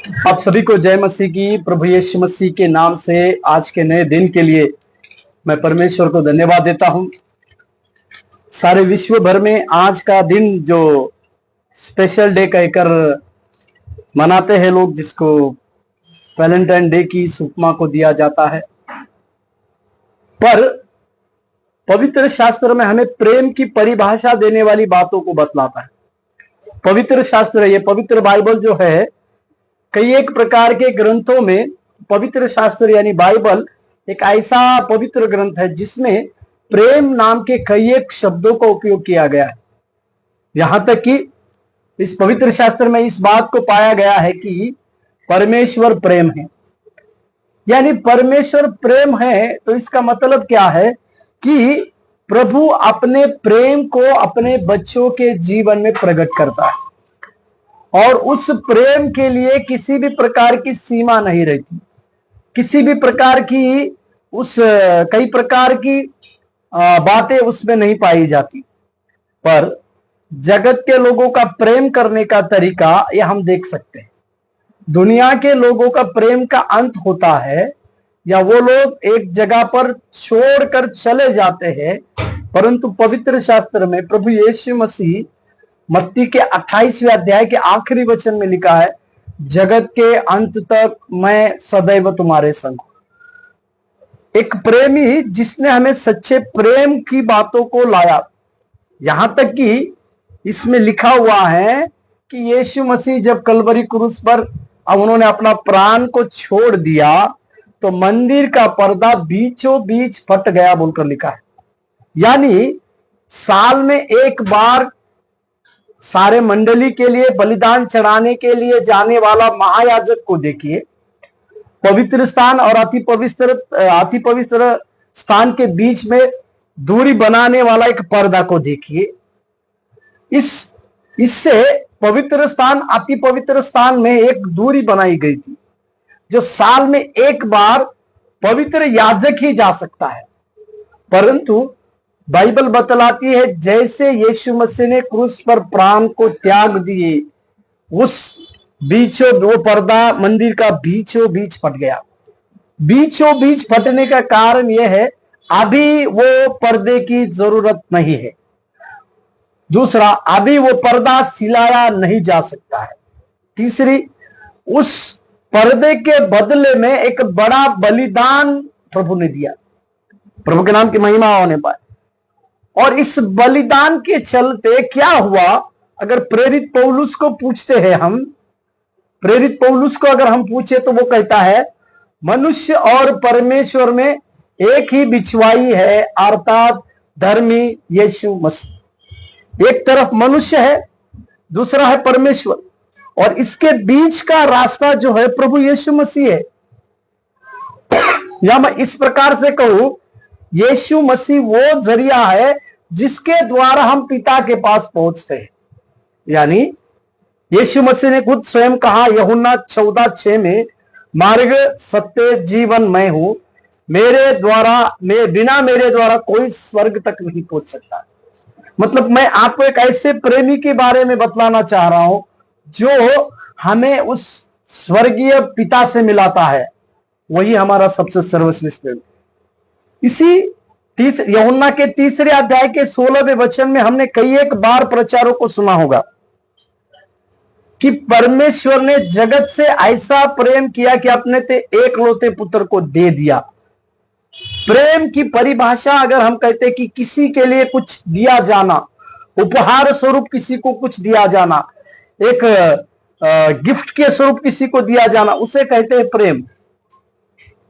आप सभी को जय मसीह की। प्रभु यीशु मसीह के नाम से आज के नए दिन के लिए मैं परमेश्वर को धन्यवाद देता हूं। सारे विश्व भर में आज का दिन जो स्पेशल डे कहकर मनाते हैं लोग, जिसको वैलेंटाइन डे की उपमा को दिया जाता है, पर पवित्र शास्त्र में हमें प्रेम की परिभाषा देने वाली बातों को बतलाता है। पवित्र शास्त्र, ये पवित्र बाइबल जो है, कई एक प्रकार के ग्रंथों में पवित्र शास्त्र यानी बाइबल एक ऐसा पवित्र ग्रंथ है जिसमें प्रेम नाम के कई एक शब्दों का उपयोग किया गया है। यहां तक कि इस पवित्र शास्त्र में इस बात को पाया गया है कि परमेश्वर प्रेम है। यानी परमेश्वर प्रेम है तो इसका मतलब क्या है कि प्रभु अपने प्रेम को अपने बच्चों के जीवन में प्रकट करता है और उस प्रेम के लिए किसी भी प्रकार की सीमा नहीं रहती, किसी भी प्रकार की कई प्रकार की बातें उसमें नहीं पाई जाती। पर जगत के लोगों का प्रेम करने का तरीका यह हम देख सकते हैं। दुनिया के लोगों का प्रेम का अंत होता है या वो लोग एक जगह पर छोड़कर चले जाते हैं, परंतु पवित्र शास्त्र में प्रभु यीशु मसीह मत्ती के 28वें अध्याय के आखिरी वचन में लिखा है, जगत के अंत तक मैं सदैव तुम्हारे संग हूं। एक प्रेमी जिसने हमें सच्चे प्रेम की बातों को लाया, यहां तक कि इसमें लिखा हुआ है कि यीशु मसीह जब कलवरी क्रूस पर उन्होंने अपना प्राण को छोड़ दिया तो मंदिर का पर्दा बीचों बीच फट गया बोलकर लिखा है। यानी साल में एक बार सारे मंडली के लिए बलिदान चढ़ाने के लिए जाने वाला महायाजक को देखिए, पवित्र स्थान और अति पवित्र स्थान के बीच में दूरी बनाने वाला एक पर्दा को देखिए। इससे पवित्र स्थान अति पवित्र स्थान में एक दूरी बनाई गई थी जो साल में एक बार पवित्र याजक ही जा सकता है। परंतु बाइबल बतलाती है जैसे यीशु मसीह ने क्रूस पर प्राण को त्याग दिए, वो पर्दा मंदिर का बीचों बीच फट गया। बीचों बीच फटने का कारण यह है, अभी वो पर्दे की जरूरत नहीं है। दूसरा, अभी वो पर्दा सिलाया नहीं जा सकता है। तीसरी, उस पर्दे के बदले में एक बड़ा बलिदान प्रभु ने दिया, प्रभु के नाम की महिमा होने पाए। और इस बलिदान के चलते क्या हुआ, अगर प्रेरित पौलुस को पूछते हैं हम, प्रेरित पौलुस को अगर हम पूछे तो वो कहता है मनुष्य और परमेश्वर में एक ही बिछवाई है, अर्थात धर्मी यीशु मसीह। एक तरफ मनुष्य है, दूसरा है परमेश्वर, और इसके बीच का रास्ता जो है प्रभु यीशु मसीह है। या मैं इस प्रकार से कहूं, यीशु मसीह वो जरिया है जिसके द्वारा हम पिता के पास पहुंचते हैं। यानी यीशु मसीह ने खुद स्वयं कहा यूहन्ना 14:6 में, मार्ग सत्य जीवन मैं हूं, बिना मेरे द्वारा कोई स्वर्ग तक नहीं पहुंच सकता। मतलब मैं आपको एक ऐसे प्रेमी के बारे में बतलाना चाह रहा हूं जो हमें उस स्वर्गीय पिता से मिलाता है। वही हमारा सबसे सर्वश्रेष्ठ प्रेम। इसी यूहन्ना के 3 अध्याय के 16वें वचन में हमने कई एक बार प्रचारों को सुना होगा कि परमेश्वर ने जगत से ऐसा प्रेम किया कि अपने एकलौते पुत्र को दे दिया। प्रेम की परिभाषा अगर हम कहते कि किसी के लिए कुछ दिया जाना, उपहार स्वरूप किसी को कुछ दिया जाना, एक गिफ्ट के स्वरूप किसी को दिया जाना, उसे कहते हैं प्रेम।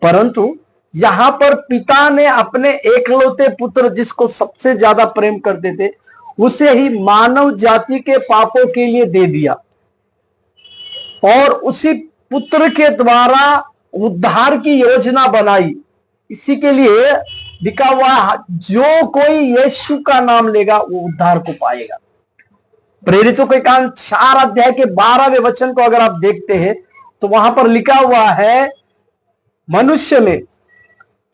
परंतु यहां पर पिता ने अपने एकलौते पुत्र, जिसको सबसे ज्यादा प्रेम करते थे, उसे ही मानव जाति के पापों के लिए दे दिया और उसी पुत्र के द्वारा उद्धार की योजना बनाई। इसी के लिए लिखा हुआ, जो कोई यीशु का नाम लेगा वो उद्धार को पाएगा। प्रेरितों के काम 4 अध्याय के 12वें वचन को अगर आप देखते हैं तो वहां पर लिखा हुआ है, मनुष्य में,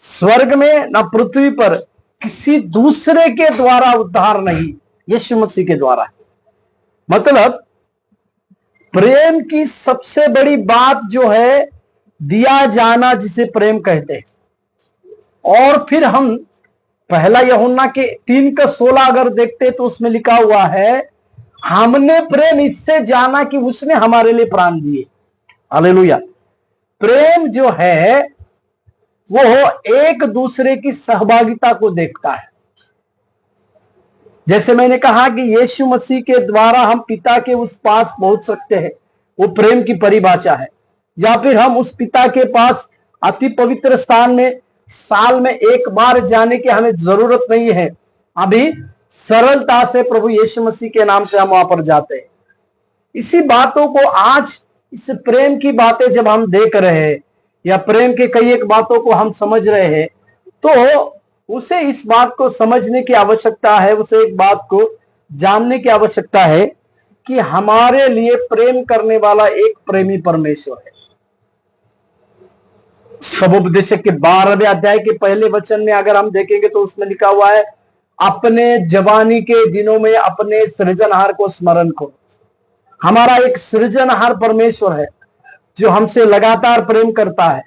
स्वर्ग में, न पृथ्वी पर किसी दूसरे के द्वारा उद्धार नहीं, यीशु मसीह के द्वारा। मतलब प्रेम की सबसे बड़ी बात जो है दिया जाना, जिसे प्रेम कहते हैं। और फिर हम पहला यूहन्ना के 3:16 अगर देखते तो उसमें लिखा हुआ है, हमने प्रेम इससे जाना कि उसने हमारे लिए प्राण दिए। हालेलुया। प्रेम जो है वो एक दूसरे की सहभागिता को देखता है। जैसे मैंने कहा कि यीशु मसीह के द्वारा हम पिता के उस पास पहुंच सकते हैं, वो प्रेम की परिभाषा है। या फिर हम उस पिता के पास अति पवित्र स्थान में साल में एक बार जाने की हमें जरूरत नहीं है, अभी सरलता से प्रभु यीशु मसीह के नाम से हम वहां पर जाते हैं। इसी बातों को आज, इस प्रेम की बातें जब हम देख रहे हैं या प्रेम के कई एक बातों को हम समझ रहे हैं, तो उसे इस बात को समझने की आवश्यकता है, उसे एक बात को जानने की आवश्यकता है कि हमारे लिए प्रेम करने वाला एक प्रेमी परमेश्वर है। सबोपदेशक के 12वें अध्याय के पहले वचन में अगर हम देखेंगे तो उसमें लिखा हुआ है, अपने जवानी के दिनों में अपने सृजनहार को स्मरण करो। हमारा एक सृजनहार परमेश्वर है जो हमसे लगातार प्रेम करता है।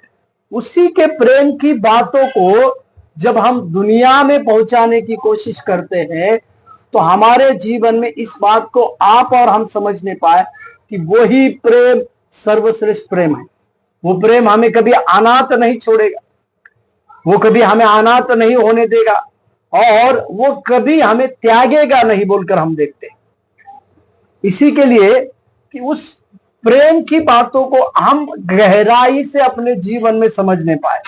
उसी के प्रेम की बातों को जब हम दुनिया में पहुंचाने की कोशिश करते हैं तो हमारे जीवन में इस बात को आप और हम समझने पाए कि वही प्रेम सर्वश्रेष्ठ प्रेम है। वो प्रेम हमें कभी अनाथ नहीं छोड़ेगा, वो कभी हमें अनाथ नहीं होने देगा, और वो कभी हमें त्यागेगा नहीं बोलकर हम देखते हैं। इसी के लिए कि उस प्रेम की बातों को हम गहराई से अपने जीवन में समझने पाए,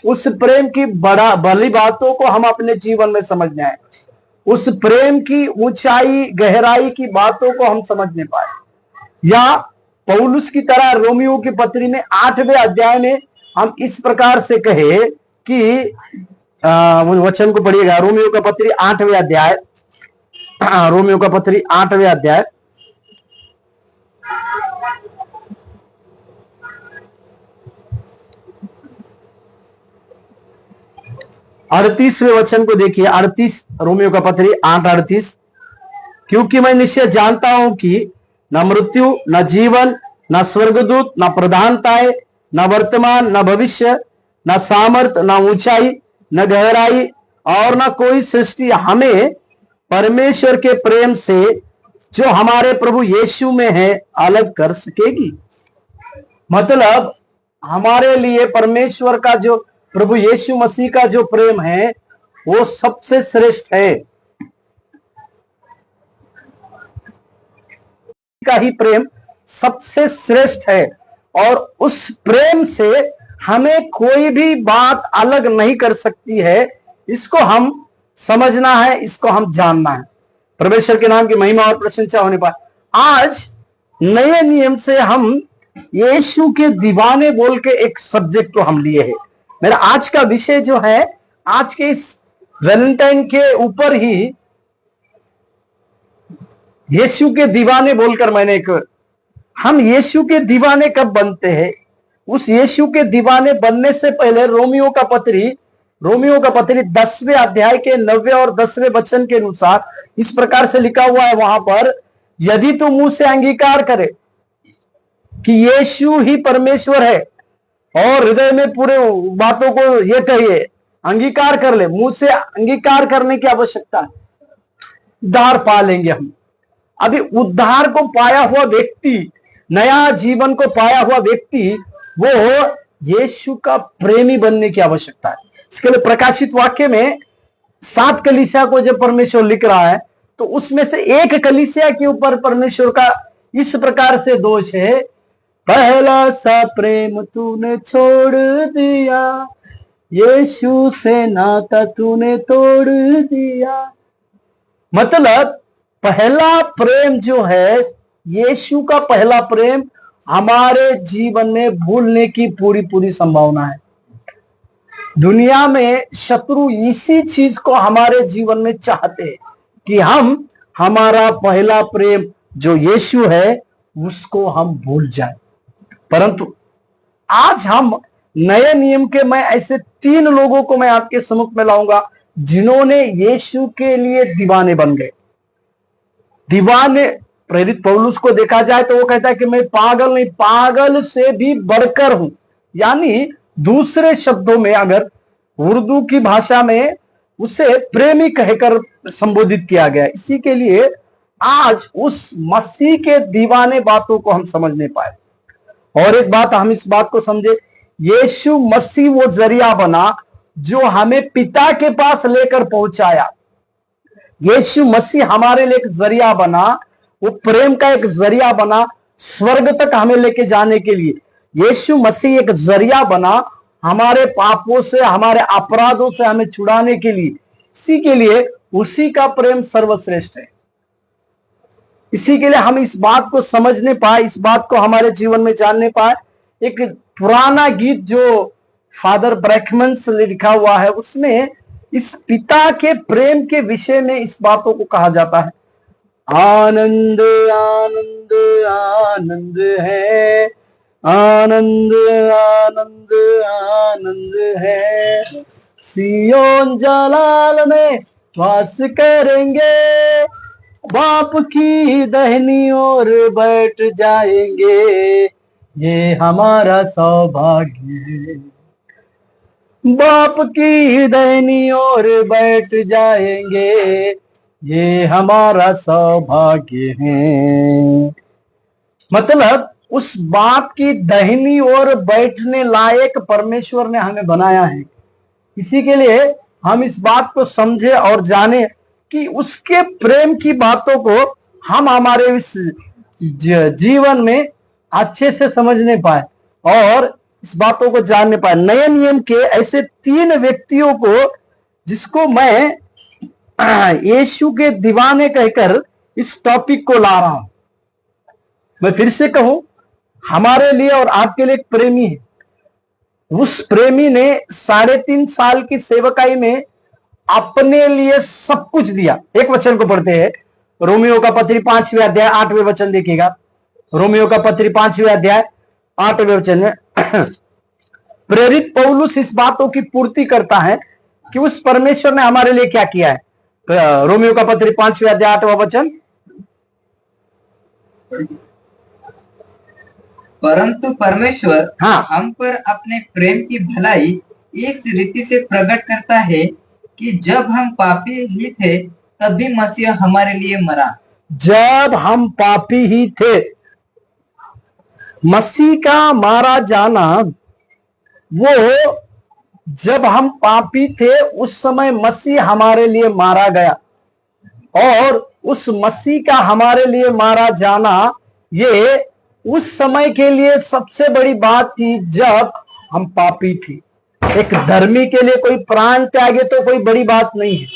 उस प्रेम की बड़ी बातों को हम अपने जीवन में समझने आए, उस प्रेम की ऊंचाई गहराई की बातों को हम समझने पाए। या पौलुस की तरह रोमियो की पत्री में 8वें अध्याय में हम इस प्रकार से कहे कि वचन को पढ़िएगा, रोमियो का पत्री 8वें अध्याय, रोमियो का पत्री 8वें अध्याय 38वें वचन को देखिए। 38 रोमियो का पत्री 8:38, क्योंकि मैं निश्चय जानता हूं कि न मृत्यु न जीवन न स्वर्गदूत न प्रधानताएं न वर्तमान न भविष्य न सामर्थ न ऊंचाई न गहराई और न कोई सृष्टि हमें परमेश्वर के प्रेम से जो हमारे प्रभु यीशु में है अलग कर सकेगी। मतलब हमारे लिए परमेश्वर का जो प्रभु यीशु मसीह का जो प्रेम है वो सबसे श्रेष्ठ है। का ही प्रेम सबसे श्रेष्ठ है, और उस प्रेम से हमें कोई भी बात अलग नहीं कर सकती है। इसको हम समझना है, इसको हम जानना है। परमेश्वर के नाम की महिमा और प्रशंसा होने पाए। आज नए नियम से हम यीशु के दीवाने बोल के एक सब्जेक्ट को हम लिए हैं। मेरा आज का विषय जो है, आज के इस वैलेंटाइन के ऊपर ही यीशु के दीवाने बोलकर मैंने एक, हम यीशु के दीवाने कब बनते हैं? उस यीशु के दीवाने बनने से पहले रोमियो का पत्री 10वें अध्याय के 9वें और 10वें वचन के अनुसार इस प्रकार से लिखा हुआ है वहां पर, यदि तू मुंह से अंगीकार करे कि यीशु ही परमेश्वर है और हृदय में पूरे बातों को ये कहिए, अंगीकार कर ले। मुंह से अंगीकार करने की आवश्यकता है, उद्धार पा लेंगे हम। अभी उद्धार को पाया हुआ व्यक्ति, नया जीवन को पाया हुआ व्यक्ति, वो यीशु का प्रेमी बनने की आवश्यकता है। इसके लिए प्रकाशित वाक्य में 7 कलीसिया को जब परमेश्वर लिख रहा है तो उसमें से एक कलीसिया के ऊपर परमेश्वर का इस प्रकार से दोष है, पहला सा प्रेम तूने छोड़ दिया, यीशु से नाता तूने तोड़ दिया। मतलब पहला प्रेम जो है, यीशु का पहला प्रेम, हमारे जीवन में भूलने की पूरी संभावना है। दुनिया में शत्रु इसी चीज को हमारे जीवन में चाहते हैं कि हम हमारा पहला प्रेम जो यीशु है उसको हम भूल जाएं। परंतु आज हम नए नियम के, मैं ऐसे 3 लोगों को मैं आपके सम्मुख में लाऊंगा जिन्होंने यीशु के लिए दीवाने बन गए। दीवाने प्रेरित पौलुस को देखा जाए तो वो कहता है कि मैं पागल नहीं, पागल से भी बढ़कर हूं। यानी दूसरे शब्दों में अगर उर्दू की भाषा में उसे प्रेमी कहकर संबोधित किया गया। इसी के लिए आज उस मसीह के दीवाने बातों को हम समझ नहीं पाए। और एक बात हम इस बात को समझे, यीशु मसीह वो जरिया बना जो हमें पिता के पास लेकर पहुंचाया। यीशु मसीह हमारे लिए एक जरिया बना, वो प्रेम का एक जरिया बना स्वर्ग तक हमें लेके जाने के लिए। यीशु मसीह एक जरिया बना हमारे पापों से, हमारे अपराधों से हमें छुड़ाने के लिए। इसी के लिए उसी का प्रेम सर्वश्रेष्ठ है। इसी के लिए हम इस बात को समझने पाए, इस बात को हमारे जीवन में जानने पाए। एक पुराना गीत जो फादर ब्रैकमन से लिखा हुआ है, उसमें इस पिता के प्रेम के विषय में इस बातों को कहा जाता है। आनंद आनंद आनंद है, आनंद आनंद आनंद है, सियोन जलाल में वास करेंगे, बाप की दाहिनी ओर बैठ जाएंगे, ये हमारा सौभाग्य है। बाप की दाहिनी ओर बैठ जाएंगे, ये हमारा सौभाग्य है। मतलब उस बाप की दाहिनी ओर बैठने लायक परमेश्वर ने हमें बनाया है। इसी के लिए हम इस बात को समझे और जाने कि उसके प्रेम की बातों को हम हमारे इस जीवन में अच्छे से समझने पाए और इस बातों को जानने पाए। नए नियम के ऐसे 3 व्यक्तियों को जिसको मैं यीशु के दीवाने कहकर इस टॉपिक को ला रहा हूं। मैं फिर से कहूं, हमारे लिए और आपके लिए एक प्रेमी है। उस प्रेमी ने 3.5 साल की सेवकाई में अपने लिए सब कुछ दिया। एक वचन को पढ़ते हैं, रोमियो का पत्री 5वें अध्याय 8वें वचन देखिएगा। रोमियो का पत्री 5वें अध्याय 8वें वचन में प्रेरित पौलुस इस बातों की पूर्ति करता है कि उस परमेश्वर ने हमारे लिए क्या किया है। रोमियो का पत्री 5वें अध्याय 8वां वचन, परंतु परमेश्वर हम पर अपने प्रेम की भलाई इस रीति से प्रकट करता है कि जब हम पापी ही थे तब भी मसीह हमारे लिए मरा। जब हम पापी ही थे, मसीह का मारा जाना, वो जब हम पापी थे उस समय मसीह हमारे लिए मारा गया। और उस मसीह का हमारे लिए मारा जाना, ये उस समय के लिए सबसे बड़ी बात थी जब हम पापी थे। एक धर्मी के लिए कोई प्राण त्यागे तो कोई बड़ी बात नहीं है।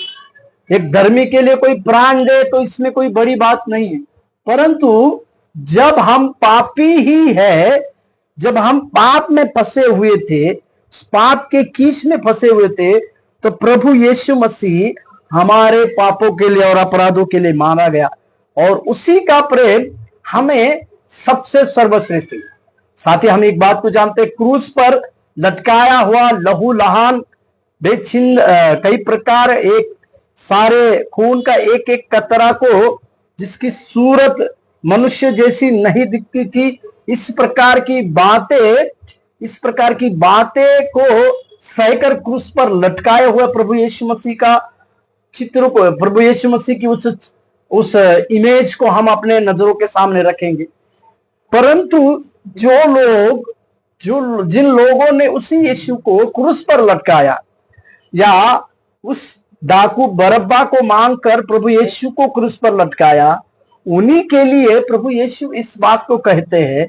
एक धर्मी के लिए कोई प्राण दे तो इसमें कोई बड़ी बात नहीं है। परंतु जब हम पापी ही है, जब हम पाप में फंसे हुए थे, पाप के कीच में फंसे हुए थे, तो प्रभु यीशु मसीह हमारे पापों के लिए और अपराधों के लिए मारा गया। और उसी का प्रेम हमें सबसे सर्वश्रेष्ठ है। साथ ही हम एक बात को जानते हैं, क्रूस पर लटकाया हुआ लहू लहान बेछिन्न कई प्रकार, एक सारे खून का एक एक कतरा को, जिसकी सूरत मनुष्य जैसी नहीं दिखती थी, इस प्रकार की बातें को सहकर क्रूस पर लटकाए हुए प्रभु यीशु मसीह का चित्र को, प्रभु यीशु मसीह की उस इमेज को हम अपने नजरों के सामने रखेंगे। परंतु जिन लोगों ने उसी यीशु को क्रूस पर लटकाया या उस डाकू बरब्बा को मांगकर प्रभु यीशु को क्रूस पर लटकाया, उन्हीं के लिए प्रभु यीशु इस बात को कहते हैं,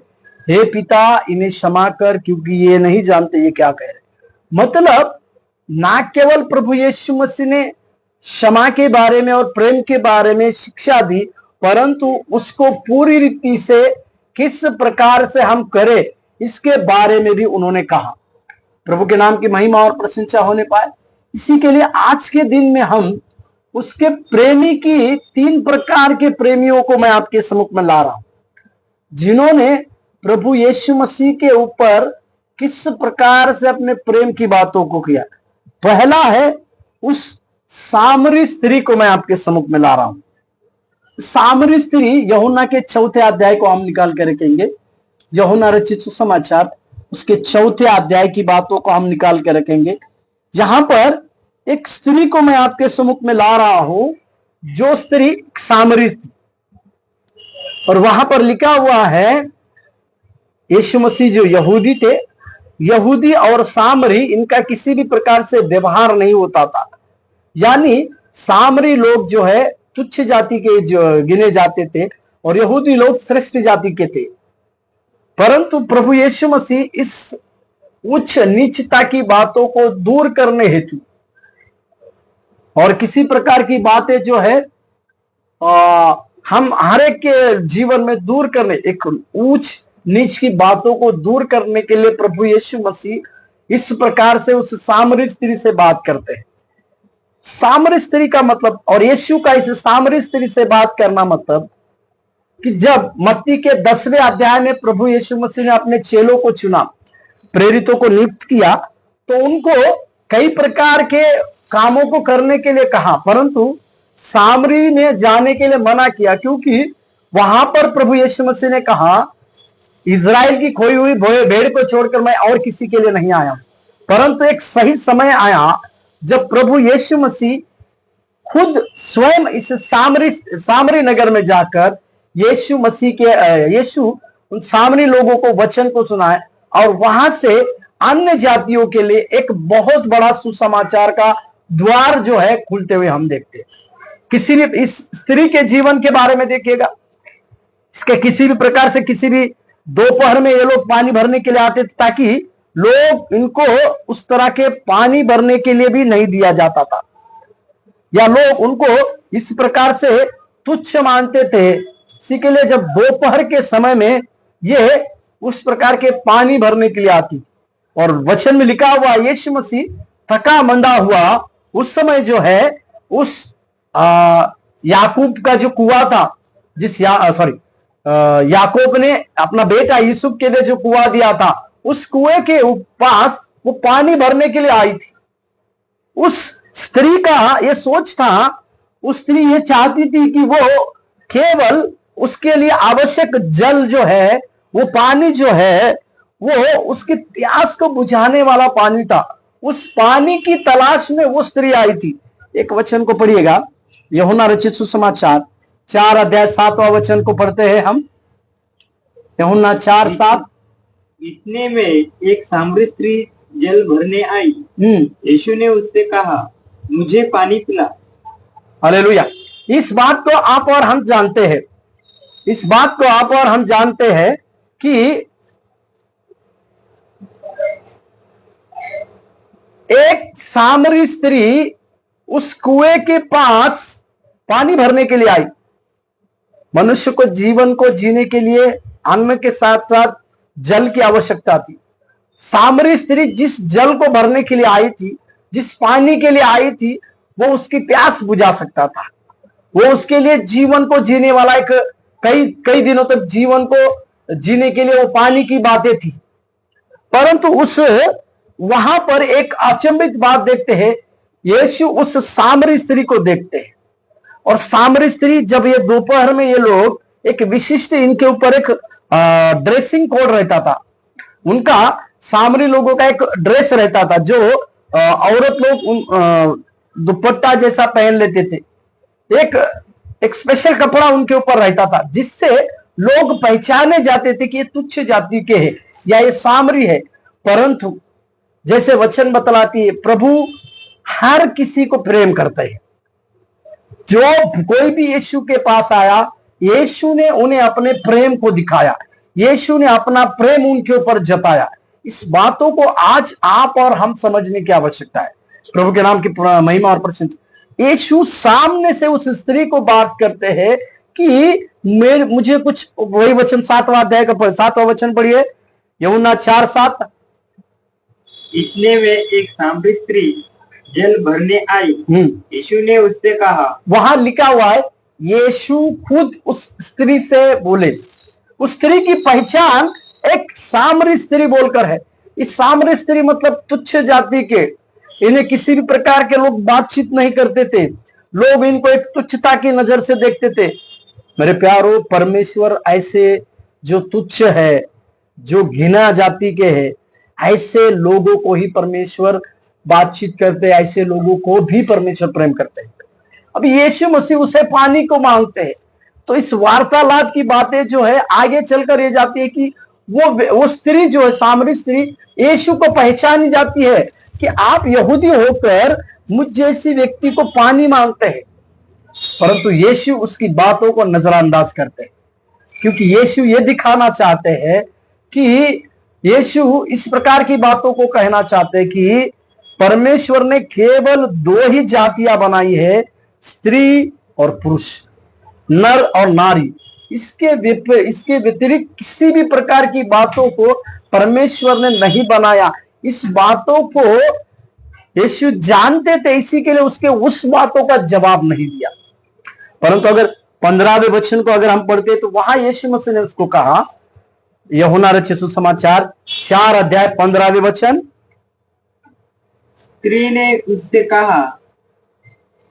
हे पिता इन्हें क्षमा कर क्योंकि ये नहीं जानते ये क्या कह रहे। मतलब ना केवल प्रभु यीशु मसीह ने क्षमा के बारे में और प्रेम के बारे में शिक्षा दी, परंतु उसको पूरी रीति से किस प्रकार से हम करें इसके बारे में भी उन्होंने कहा। प्रभु के नाम की महिमा और प्रशंसा होने पाए। इसी के लिए आज के दिन में हम उसके प्रेमी की 3 प्रकार के प्रेमियों को मैं आपके सम्मुख में ला रहा हूं, जिन्होंने प्रभु यीशु मसीह के ऊपर किस प्रकार से अपने प्रेम की बातों को किया। पहला है, उस सामरी स्त्री को मैं आपके सम्मुख में ला रहा हूं। सामरी स्त्री, यूहन्ना के 4 अध्याय को हम निकाल कर रखेंगे। यूहन्ना रचित सुसमाचार उसके 4 अध्याय की बातों को हम निकाल कर रखेंगे। यहां पर एक स्त्री को मैं आपके सम्मुख में ला रहा हूं, जो स्त्री सामरी थी, और वहां पर लिखा हुआ है यीशु मसीह जो यहूदी थे, यहूदी और सामरी इनका किसी भी प्रकार से व्यवहार नहीं होता था। यानी सामरी लोग जो है तुच्छ जाति के जो गिने जाते थे, और यहूदी लोग श्रेष्ठ जाति के थे। परंतु प्रभु यीशु मसीह इस उच्च नीचता की बातों को दूर करने हेतु और किसी प्रकार की बातें जो है हम हर एक के जीवन में दूर करने, एक ऊंच नीच की बातों को दूर करने के लिए प्रभु यीशु मसीह इस प्रकार से उस सामरी स्त्री से बात करते हैं। सामरी स्त्री का मतलब, और यीशु का इस सामरी स्त्री से बात करना मतलब कि जब मत्ती के 10वें अध्याय में प्रभु यीशु मसीह ने अपने चेलों को चुना, प्रेरितों को नियुक्त किया, तो उनको कई प्रकार के कामों को करने के लिए कहा, परंतु सामरी ने जाने के लिए मना किया, क्योंकि वहां पर प्रभु यीशु मसीह ने कहा, इज़राइल की खोई हुई भेड़ को छोड़कर मैं और किसी के लिए नहीं आया। परंतु एक सही समय आया जब प्रभु यीशु मसीह खुद स्वयं इस सामरी नगर में जाकर यीशु उन सामरी लोगों को वचन को सुनाए, और वहां से अन्य जातियों के लिए एक बहुत बड़ा सुसमाचार का द्वार जो है खुलते हुए हम देखते हैं। किसी भी इस स्त्री के जीवन के बारे में देखिएगा, इसके किसी भी प्रकार से किसी भी दोपहर में ये लोग पानी भरने के लिए आते थे, ताकि लोग इनको उस तरह के पानी भरने के लिए भी नहीं दिया जाता था, या लोग उनको इस प्रकार से तुच्छ मानते थे। इसी के लिए जब दोपहर के समय में ये उस प्रकार के पानी भरने के लिए आती, और वचन में लिखा हुआ यीशु मसीह थका मंदा हुआ उस समय जो है उस याकूब का जो कुआं था, याकूब ने अपना बेटा यूसुफ के लिए जो कुआं दिया था, उस कुएं के पास वो पानी भरने के लिए आई थी। उस स्त्री का ये सोच था, उस स्त्री ये चाहती थी कि वो केवल उसके लिए आवश्यक जल जो है, वो पानी जो है, वो उसकी प्यास को बुझाने वाला पानी था। उस पानी की तलाश में वो स्त्री आई थी। एक वचन को पढ़िएगा, यूहन्ना रचित सुसमाचार 4 अध्याय 7वां वचन को पढ़ते हैं हम। यूहन्ना 4:7। इतने में एक सामरी स्त्री जल भरने आई। यीशु ने उससे कहा, मुझे पानी पिला। हालेलुया। इस बात को आप और हम जानते हैं, इस बात को आप और हम जानते हैं कि एक सामरी स्त्री उस कुएं के पास पानी भरने के लिए आई। मनुष्य को जीवन को जीने के लिए अन्न के साथ साथ जल की आवश्यकता थी। सामरी स्त्री जिस जल को भरने के लिए आई थी, जिस पानी के लिए आई थी, वो उसकी प्यास बुझा सकता था। वो उसके लिए जीवन को जीने वाला एक कई दिनों तक जीवन को जीने के लिए वो पानी की बातें थी। परंतु उस वहां पर एक अचंभित बात देखते हैं, यीशु उस सामरी स्त्री को देखते हैं, और सामरी स्त्री जब ये दोपहर में ये लोग एक विशिष्ट इनके ऊपर एक ड्रेसिंग कोड रहता था, उनका सामरी लोगों का एक ड्रेस रहता था, जो औरत लोग दुपट्टा जैसा पहन लेते थे। एक स्पेशल कपड़ा उनके ऊपर रहता था, जिससे लोग पहचाने जाते थे कि ये तुच्छ जाति के हैं या ये सामरी है। परंतु जैसे वचन बतलाती है, प्रभु हर किसी को प्रेम करता है। जो कोई भी यीशु के पास आया, यीशु ने उन्हें अपने प्रेम को दिखाया, यीशु ने अपना प्रेम उनके ऊपर जताया। इस बातों को आज आप और हम समझने की आवश्यकता है। प्रभु के नाम की महिमा और प्रशंसा। यीशु सामने से उस स्त्री को बात करते हैं कि मुझे कुछ, वही वचन 7वां अध्याय का 7वां वचन पढ़िए, यूहन्ना 4:7। इतने में एक सामरी स्त्री जल भरने आई। यीशु ने उससे कहा, वहां लिखा हुआ है यीशु खुद उस स्त्री से बोले। उस स्त्री की पहचान एक सामरी स्त्री बोलकर है। इस सामरी स्त्री मतलब तुच्छ जाति के, इन्हें किसी भी प्रकार के लोग बातचीत नहीं करते थे, लोग इनको एक तुच्छता की नजर से देखते थे। मेरे प्यारो, परमेश्वर ऐसे जो तुच्छ है, जो घिना जाति के है, ऐसे लोगों को ही परमेश्वर बातचीत करते, ऐसे लोगों को भी परमेश्वर प्रेम करते हैं। अब यीशु मसीह उसे पानी को मांगते हैं, तो इस वार्तालाप की बातें जो है आगे चलकर ये जाती है कि वो स्त्री जो है, सामरी स्त्री, यीशु को पहचानी जाती है कि आप यहूदी होकर मुझ जैसी व्यक्ति को पानी मांगते हैं। परंतु यीशु उसकी बातों को नजरअंदाज करते हैं, क्योंकि यीशु ये दिखाना चाहते हैं कि यीशु इस प्रकार की बातों को कहना चाहते हैं कि परमेश्वर ने केवल दो ही जातियां बनाई है, स्त्री और पुरुष, नर और नारी। इसके व्यतिरिक्त किसी भी प्रकार की बातों को परमेश्वर ने नहीं बनाया। इस बातों को यीशु जानते थे, इसी के लिए उसके उस बातों का जवाब नहीं दिया। परंतु अगर 15वें वचन को अगर हम पढ़ते तो वहां यीशु मसीह ने उसको कहा, यूहन्ना रचित सुसमाचार 4 अध्याय 15वें वचन। स्त्री ने उससे कहा,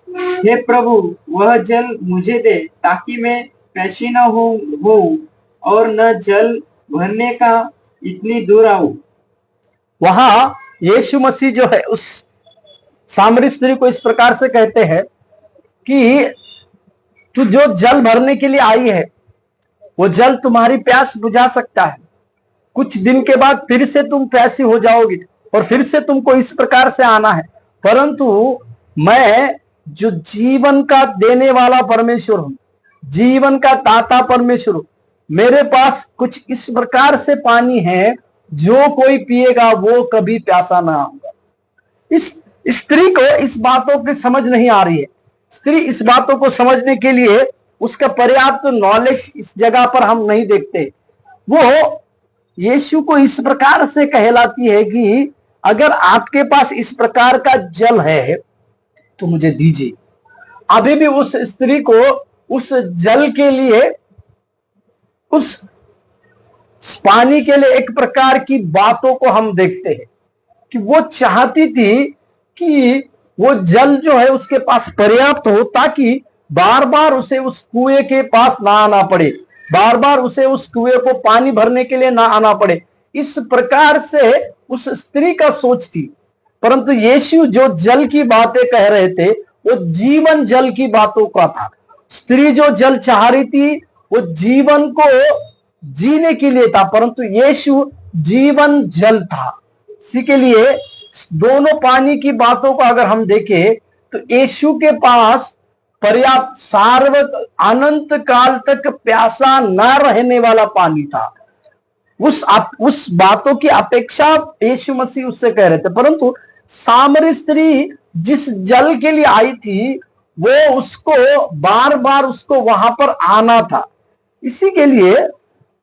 हे प्रभु, वह जल मुझे दे ताकि मैं प्यासी न हो और न जल भरने का इतनी दूर आऊं। वहां यीशु मसीह जो है उस सामरी स्त्री को इस प्रकार से कहते हैं कि तू जो जल भरने के लिए आई है, वो जल तुम्हारी प्यास बुझा सकता है। कुछ दिन के बाद फिर से तुम प्यासी हो जाओगी और फिर से तुमको इस प्रकार से आना है। परंतु मैं जो जीवन का देने वाला परमेश्वर हूं, जीवन का दाता परमेश्वर हूं, मेरे पास कुछ इस प्रकार से पानी है, जो कोई पिएगा वो कभी प्यासा ना होगा। इस स्त्री को इस बातों की समझ नहीं आ रही है। स्त्री इस बातों को समझने के लिए उसका पर्याप्त नॉलेज इस जगह पर हम नहीं देखते। वो यीशु को इस प्रकार से कहलाती है कि अगर आपके पास इस प्रकार का जल है तो मुझे दीजिए। अभी भी उस स्त्री को उस जल के लिए, उस पानी के लिए एक प्रकार की बातों को हम देखते हैं कि वो चाहती थी कि वो जल जो है उसके पास पर्याप्त हो, ताकि बार बार उसे उस कुएं के पास ना आना पड़े, बार बार उसे उस कुएं को पानी भरने के लिए ना आना पड़े। इस प्रकार से उस स्त्री का सोच थी। परंतु यीशु जो जल की बातें कह रहे थे वो जीवन जल की बातों का था। स्त्री जो जल चाह रही थी वो जीवन को जीने के लिए था, परंतु यीशु जीवन जल था। इसी के लिए दोनों पानी की बातों को अगर हम देखें तो यीशु के पास पर्याप्त अनंत काल तक प्यासा न रहने वाला पानी था। उस बातों की अपेक्षा यीशु मसीह उससे कह रहे थे। परंतु सामरी स्त्री जिस जल के लिए आई थी वो उसको बार बार उसको वहां पर आना था, इसी के लिए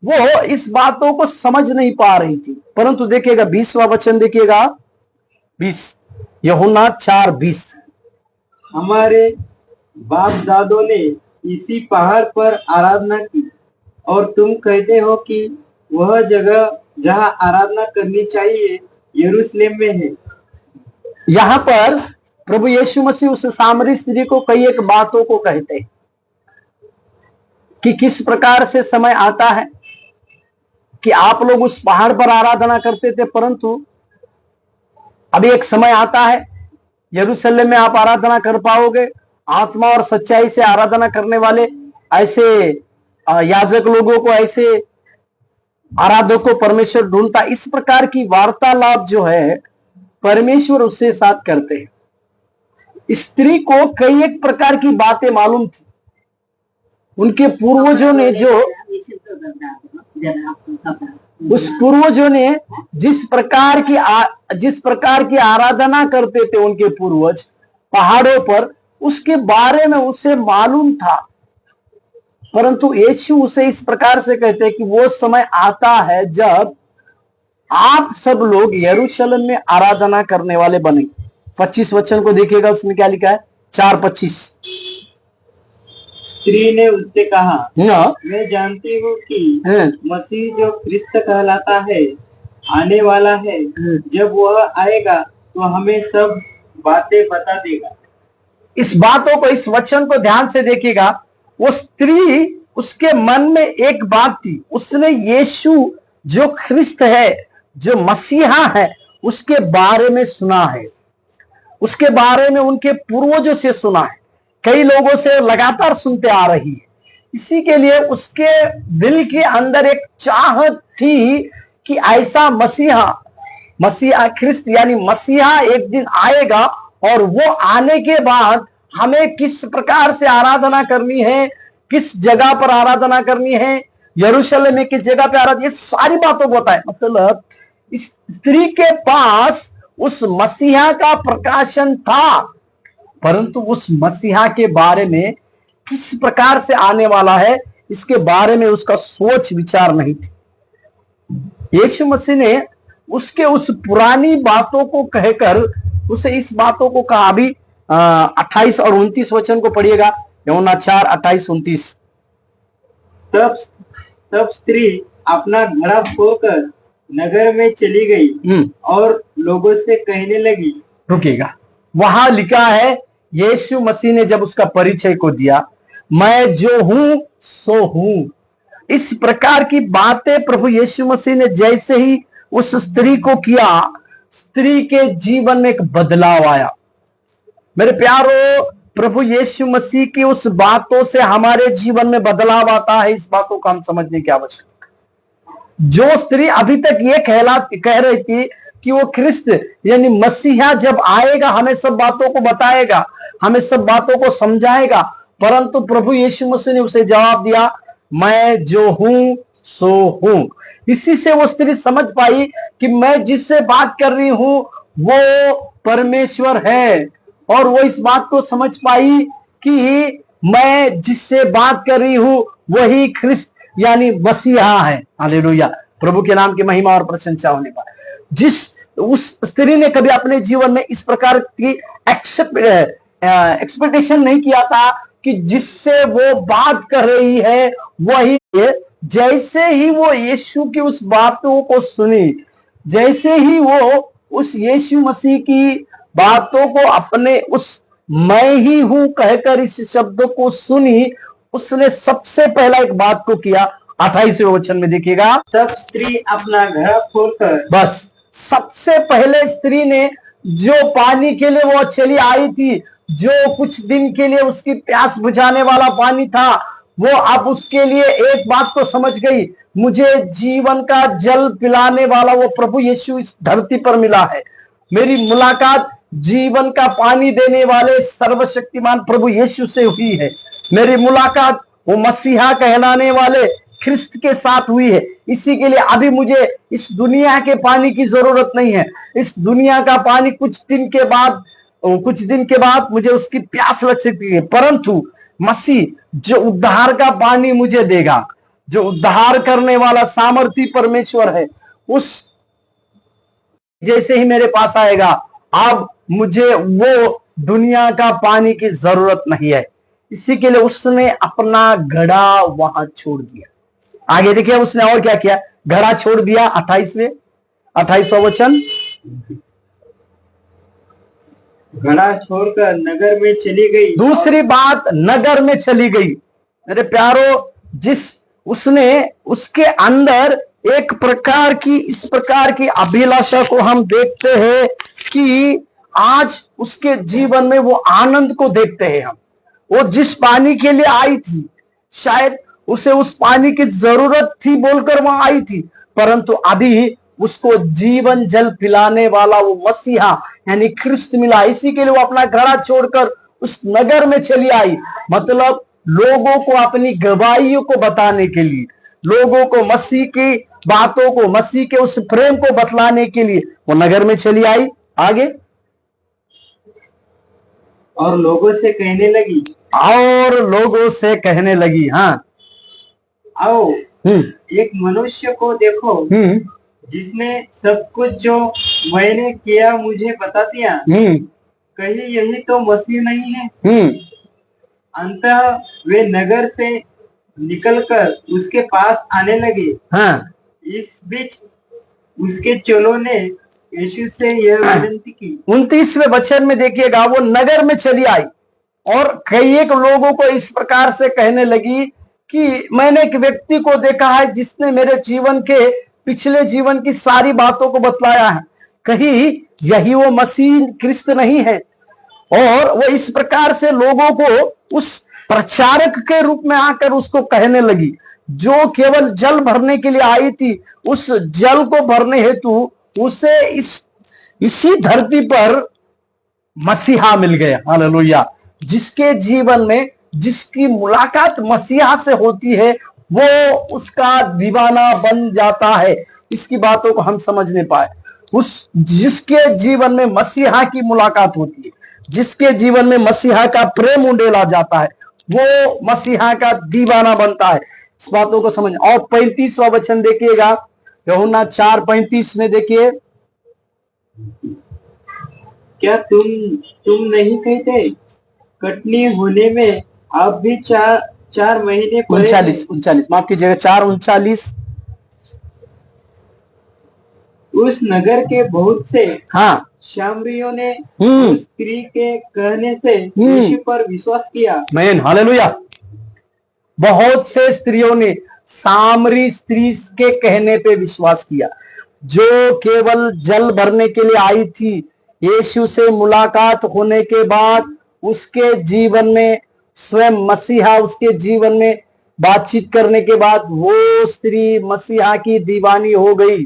वो इस बातों को समझ नहीं पा रही थी। परंतु देखिएगा 20वां वचन देखिएगा, 20 यूहन्ना 4:20। हमारे बाप दादों ने इसी पहाड़ पर आराधना की और तुम कहते हो कि वह जगह जहां आराधना करनी चाहिए यरूशलेम में है। यहां पर प्रभु यीशु मसीह उस सामरी स्त्री को कई एक बातों को कहते हैं कि किस प्रकार से समय आता है कि आप लोग उस पहाड़ पर आराधना करते थे, परंतु अभी एक समय आता है यरूशलेम में आप आराधना कर पाओगे। आत्मा और सच्चाई से आराधना करने वाले ऐसे याजक लोगों को, ऐसे आराधक को परमेश्वर ढूंढता। इस प्रकार की वार्तालाप जो है परमेश्वर उससे साथ करते हैं। स्त्री को कई एक प्रकार की बातें मालूम थी। उनके पूर्वजों ने उस पूर्वजों ने जिस प्रकार की आराधना करते थे उनके पूर्वज पहाड़ों पर, उसके बारे में उसे मालूम था। परंतु यीशु उसे इस प्रकार से कहते हैं कि वो समय आता है जब आप सब लोग यरूशलेम में आराधना करने वाले बने। 25 वचन को देखिएगा, उसमें क्या लिखा है, 4:25। स्त्री ने उससे कहा, मैं जानती हूँ कि मसीह जो ख्रिस्त कहलाता है आने वाला है, जब वह आएगा तो हमें सब बातें बता देगा। इस बातों को, इस वचन को ध्यान से देखिएगा। वो स्त्री उसके मन में एक बात थी, उसने यीशु जो ख्रिस्त है, जो मसीहा है, उसके बारे में सुना है, उसके बारे में उनके पूर्वजों से सुना है, कई लोगों से लगातार सुनते आ रही है। इसी के लिए उसके दिल के अंदर एक चाहत थी कि ऐसा मसीहा ख्रिस्त यानी मसीहा एक दिन आएगा और वो आने के बाद हमें किस प्रकार से आराधना करनी है, किस जगह पर आराधना करनी है, यरूशलेम में किस जगह पे आराधना, ये सारी बातों को बताए। मतलब इस स्त्री के पास उस मसीहा का प्रकाशन था, परंतु उस मसीहा के बारे में किस प्रकार से आने वाला है, इसके बारे में उसका सोच विचार नहीं थी। यीशु मसीह ने उसके उस पुरानी बातों को कहकर उसे इस बातों को कहा। अभी 28 और 29 वचन को पढ़िएगा, यूहन्ना 4:28-29। तब स्त्री अपना घड़ा छोड़कर नगर में चली गई और लोगों से कहने लगी। रुकिएगा, वहां लिखा है यीशु मसीह ने जब उसका परिचय को दिया, मैं जो हूं सो हूं। इस प्रकार की बातें प्रभु यीशु मसीह ने जैसे ही उस स्त्री को किया, स्त्री के जीवन में एक बदलाव आया। मेरे प्यारो, प्रभु यीशु मसीह की उस बातों से हमारे जीवन में बदलाव आता है, इस बातों को हम समझने की आवश्यकता। जो स्त्री अभी तक ये कह रही थी कि वो ख्रिस्त यानी मसीहा जब आएगा हमें सब बातों को बताएगा, हमें सब बातों को समझाएगा, परंतु प्रभु यीशु मसीह ने उसे जवाब दिया, मैं जो हूं सो हूं। इसी से वो स्त्री समझ पाई कि मैं जिससे बात कर रही हूं वो परमेश्वर है, और वो इस बात को समझ पाई कि मैं जिससे बात कर रही हूं वही ख्रिस्त यानी मसीहा है। हालेलुया, प्रभु के नाम की महिमा और प्रशंसा होने पाए। जिस उस स्त्री ने कभी अपने जीवन में इस प्रकार की एक्सपेक्टेशन नहीं किया था कि जिससे वो बात कर रही है वही। जैसे ही वो यीशु की उस बातों को सुनी, जैसे ही वो उस यीशु मसीह की बातों को अपने उस मैं ही हूं कहकर इस शब्द को सुनी, उसने सबसे पहला एक बात को किया। 28वें वचन में देखिएगा, तब स्त्री अपना घड़ा खोलकर, बस सबसे पहले स्त्री ने जो पानी के लिए वो चली आई थी, जो कुछ दिन के लिए उसकी प्यास बुझाने वाला पानी था, वो अब उसके लिए एक बात तो समझ गई, मुझे जीवन का जल पिलाने वाला वो प्रभु यीशु इस धरती पर मिला है। मेरी मुलाकात जीवन का पानी देने वाले सर्वशक्तिमान प्रभु यीशु से हुई है। मेरी मुलाकात वो मसीहा कहलाने वाले ख्रिस्त के साथ हुई है। इसी के लिए अभी मुझे इस दुनिया के पानी की जरूरत नहीं है। इस दुनिया का पानी कुछ दिन के बाद मुझे उसकी प्यास लग सकती है, परंतु मसीह जो उद्धार का पानी मुझे देगा, जो उद्धार करने वाला सामर्थी परमेश्वर है, उस जैसे ही मेरे पास आएगा, अब मुझे वो दुनिया का पानी की जरूरत नहीं है। इसी के लिए उसने अपना घड़ा वहां छोड़ दिया। आगे देखिए उसने और क्या किया, घड़ा छोड़ दिया। 28वां वचन, घड़ा छोड़कर नगर में चली गई। दूसरी बात, नगर में चली गई। मेरे प्यारो, उसने उसके अंदर एक प्रकार की इस प्रकार की अभिलाषा को हम देखते हैं कि आज उसके जीवन में वो आनंद को देखते हैं हम। वो जिस पानी के लिए आई थी, शायद उसे उस पानी की जरूरत थी बोलकर वहां आई थी, परंतु अभी उसको जीवन जल पिलाने वाला वो मसीहा यानी ख्रिस्त मिला। इसी के लिए वो अपना घड़ा छोड़कर उस नगर में चली आई। मतलब लोगों को अपनी गवाहियों को बताने के लिए, लोगों को मसीह की बातों को, मसीह के उस प्रेम को बतलाने के लिए वो नगर में चली आई। आगे, और लोगों से कहने लगी, हाँ, आओ एक मनुष्य को देखो जिसने सब कुछ जो मैंने किया मुझे बता दिया। कहीं यही तो मसीह नहीं है? अंततः वे नगर से निकलकर उसके पास आने लगे। हाँ, इस बीच उसके चेलों ने यीशु से यह विनती की। 29वें वचन में देखिएगा, वो नगर में चली आई और कई एक लोगों को इस प्रकार से कहने लगी कि मैंने एक व्यक्ति को देखा है जिसने मेरे जीवन के पिछले जीवन की सारी बातों को बतलाया है। कहीं यही वो मसीह क्रिस्त नहीं है? और वो इस प्रकार से लोगों को उस प्रचारक के रूप में आकर उसको कहने लगी, जो केवल जल भरने के लिए आई थी, उस जल को भरने हेतु उसे इसी धरती पर मसीहा मिल गया। हालेलुया। जिसके जीवन में जिसकी मुलाकात मसीहा से होती है वो उसका दीवाना बन जाता है। इसकी बातों को हम समझ नहीं पाए। उस जिसके जीवन में मसीहा की मुलाकात होती है, जिसके जीवन में मसीहा का प्रेम उंडेला जाता है, वो मसीहा का दीवाना बनता है। इस बातों को समझ। और 35वां वचन देखिएगा, यूहन्ना 4:35 में देखिए, क्या तुम नहीं कहते कटनी होने में अब भी 4 महीने पड़े हैं? 39 माफ कीजिएगा, 4:39। उस नगर के बहुत से हाँ शामरियों ने उस स्त्री के कहने से यीशु पर विश्वास किया। Man hallelujah. बहुत से स्त्रियों ने सामरी स्त्री के कहने पे विश्वास किया, जो केवल जल भरने के लिए आई थी। यीशु से मुलाकात होने के बाद उसके जीवन में स्वयं मसीहा उसके जीवन में बातचीत करने के बाद वो स्त्री मसीहा की दीवानी हो गई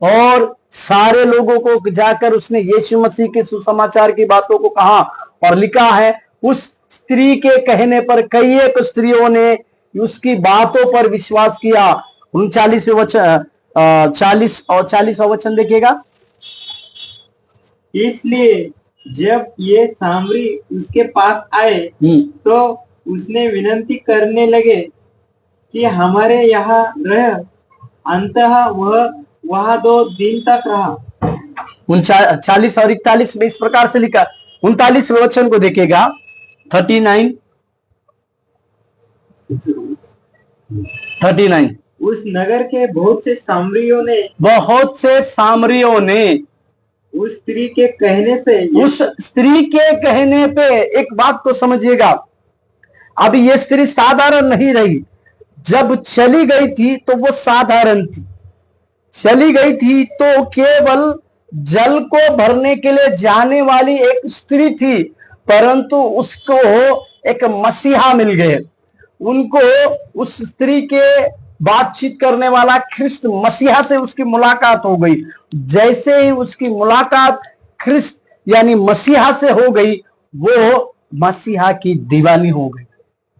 और सारे लोगों को जाकर उसने यीशु मसीह के सुसमाचार की बातों को कहा। और लिखा है उस स्त्री के कहने पर कई एक स्त्रियों ने उसकी बातों पर विश्वास किया। 39वें वचन 40 और 40वां वचन देखिएगा। इसलिए जब ये सामरी उसके पास आए तो उसने विनती करने लगे कि हमारे यहाँ रह। अंततः वह वहां 2 दिन तक रहा। 40 और 41 में इस प्रकार से लिखा। 39वें वचन को देखिएगा। 39 उस नगर के बहुत से सामरियों ने उस स्त्री के कहने पे एक बात को समझिएगा। अब ये स्त्री साधारण नहीं रही। जब चली गई थी तो वो साधारण थी। चली गई थी तो केवल जल को भरने के लिए जाने वाली एक स्त्री थी, परंतु उसको एक मसीहा मिल गए। उनको उस स्त्री के बातचीत करने वाला ख्रिस्त मसीहा से उसकी मुलाकात हो गई। जैसे ही उसकी मुलाकात ख्रिस्त यानी मसीहा से हो गई, वो मसीहा की दीवानी हो गई।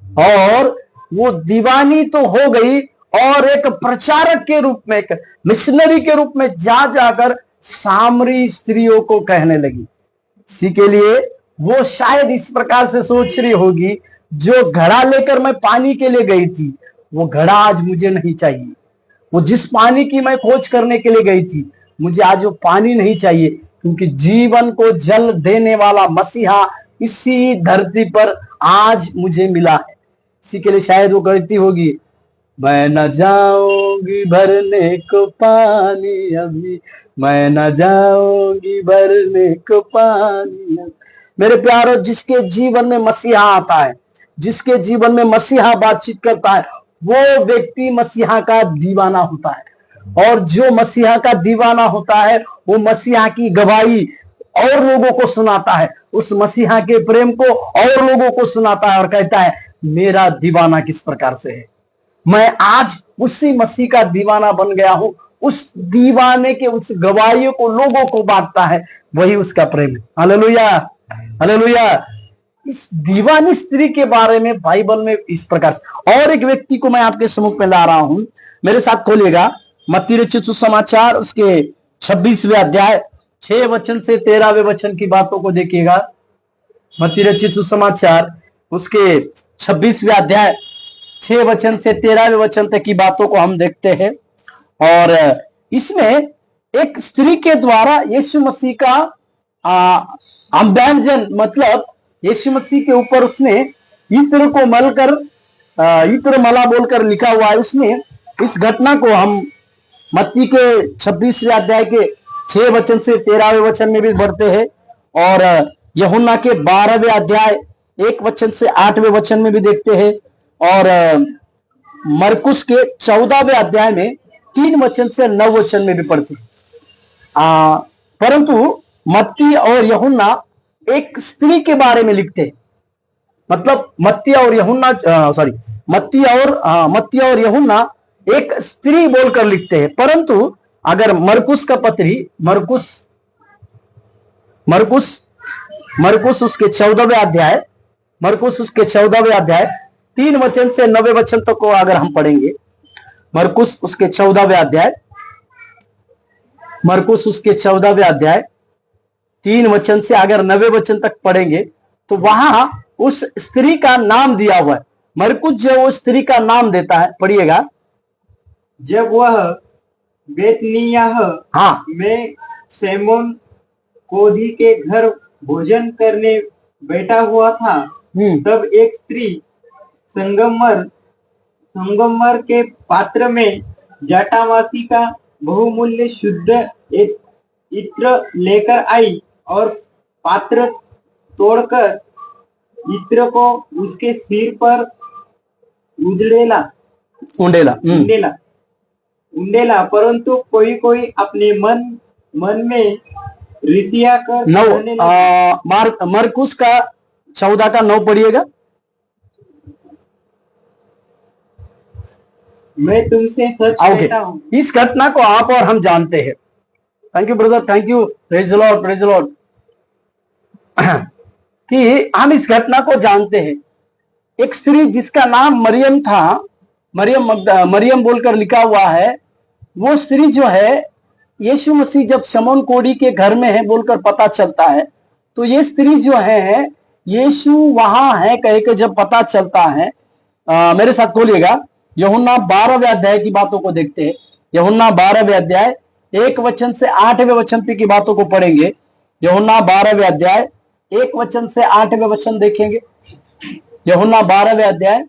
और वो दीवानी तो हो गई और एक प्रचारक के रूप में, एक मिशनरी के रूप में जाकर सामरी स्त्रियों को कहने लगी। इसी के लिए वो शायद इस प्रकार से सोच रही होगी, जो घड़ा लेकर मैं पानी के लिए गई थी, वो घड़ा आज मुझे नहीं चाहिए। वो जिस पानी की मैं खोज करने के लिए गई थी, मुझे आज वो पानी नहीं चाहिए, क्योंकि जीवन को जल देने वाला मसीहा इसी धरती पर आज मुझे मिला है। इसी के लिए शायद वो कहती होगी, मैं न जाऊंगी भरने को पानी अभी, मैं न जाऊंगी भरने को पानी अभी। मेरे प्यारो, जिसके जीवन में मसीहा आता है, जिसके जीवन में मसीहा बातचीत करता है, वो व्यक्ति मसीहा का दीवाना होता है। और जो मसीहा का दीवाना होता है वो मसीहा की गवाही और लोगों को सुनाता है, उस मसीहा के प्रेम को और लोगों को सुनाता है और कहता है, मेरा दीवाना किस प्रकार से है। मैं आज उसी मसीह का दीवाना बन गया हूं। उस दीवाने के उस गवाहियों को लोगों को बांटता है, वही उसका प्रेम है। Hallelujah, hallelujah. इस दीवानी स्त्री के बारे में बाइबल में इस प्रकार से। और एक व्यक्ति को मैं आपके सम्मुख में ला रहा हूं, मेरे साथ खोलिएगा मत्ती रचित सुसमाचार उसके 26वें अध्याय 6 वचन से 13वें वचन की बातों को देखिएगा। मत्ती रचित सुसमाचार उसके 26वें अध्याय 6 वचन से 13वें वचन तक की बातों को हम देखते हैं। और इसमें एक स्त्री के द्वारा यीशु मसीह का अभिव्यंजन, मतलब यीशु मसीह के ऊपर उसने इत्र को मलकर इत्र मला बोलकर लिखा हुआ है। उसने इस घटना को हम मत्ती के 26वें अध्याय के 6 वचन से 13वें वचन में भी बढ़ते हैं और यूहन्ना के 12वें अध्याय 1 वचन से 8वें वचन में भी देखते हैं। और मरकुस के 14वें अध्याय में 3 वचन से 9 वचन में भी पढ़ते हैं। परंतु मत्ती और यूहन्ना एक स्त्री के बारे में लिखते हैं। मतलब मत्ती और यूहन्ना एक स्त्री बोलकर लिखते हैं। परंतु अगर मरकुस का पत्री मरकुस उसके 14वें अध्याय 3 वचन से 9 वचन तक को अगर हम पढ़ेंगे, मरकुस उसके 14वें अध्याय 3 वचन से अगर 9 वचन तक पढ़ेंगे तो वहां उस स्त्री का नाम दिया हुआ है। मरकुस जो वो स्त्री का नाम देता है, पढ़िएगा। जब वह बेतनियाह में शमौन कोढ़ी के घर भोजन करने बैठा हुआ था, तब एक स्त्री संगमर के पात्र में जटामासी का बहुमूल्य शुद्ध इत्र लेकर आई और पात्र तोड़कर इत्र को उसके सिर पर उंडेला। परंतु कोई अपने मन में ऋषिया कर मरकुस का 14 का 9 पढ़िएगा। मैं तुमसे सच कहता हूं। इस घटना को आप और हम जानते हैं। Thank you brother, thank you, praise the Lord. कि हम इस घटना को जानते हैं। एक स्त्री जिसका नाम मरियम था, मरियम बोलकर लिखा हुआ है, वो स्त्री जो है यीशु मसीह जब शमौन कोढ़ी के घर में है बोलकर पता चलता है, तो ये स्त्री जो है यीशु वहां है कह के जब पता चलता है, मेरे साथ खोलिएगा यूहन्ना 12वें अध्याय की बातों को देखते हैं। यूहन्ना 12वें अध्याय 1 वचन से 8वें वचन तक की बातों को पढ़ेंगे। यूहन्ना 12वें अध्याय 1 वचन से 8वें वचन देखेंगे। यूहन्ना 12वें अध्याय।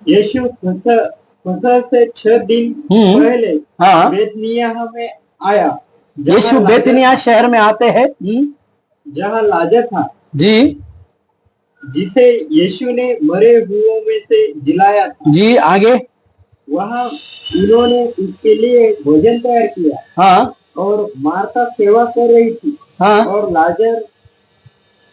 यीशु फसह से 6 दिन पहले बेतनियाह में आया। यीशु बेतनियाह शहर में आते हैं जहाँ लाजर था जी, जिसे यीशु ने मरे हुओं में से जिलाया था जी। आगे वहाँ उन्होंने उसके लिए भोजन तैयार किया। और मार्था सेवा कर रही थी। और लाजर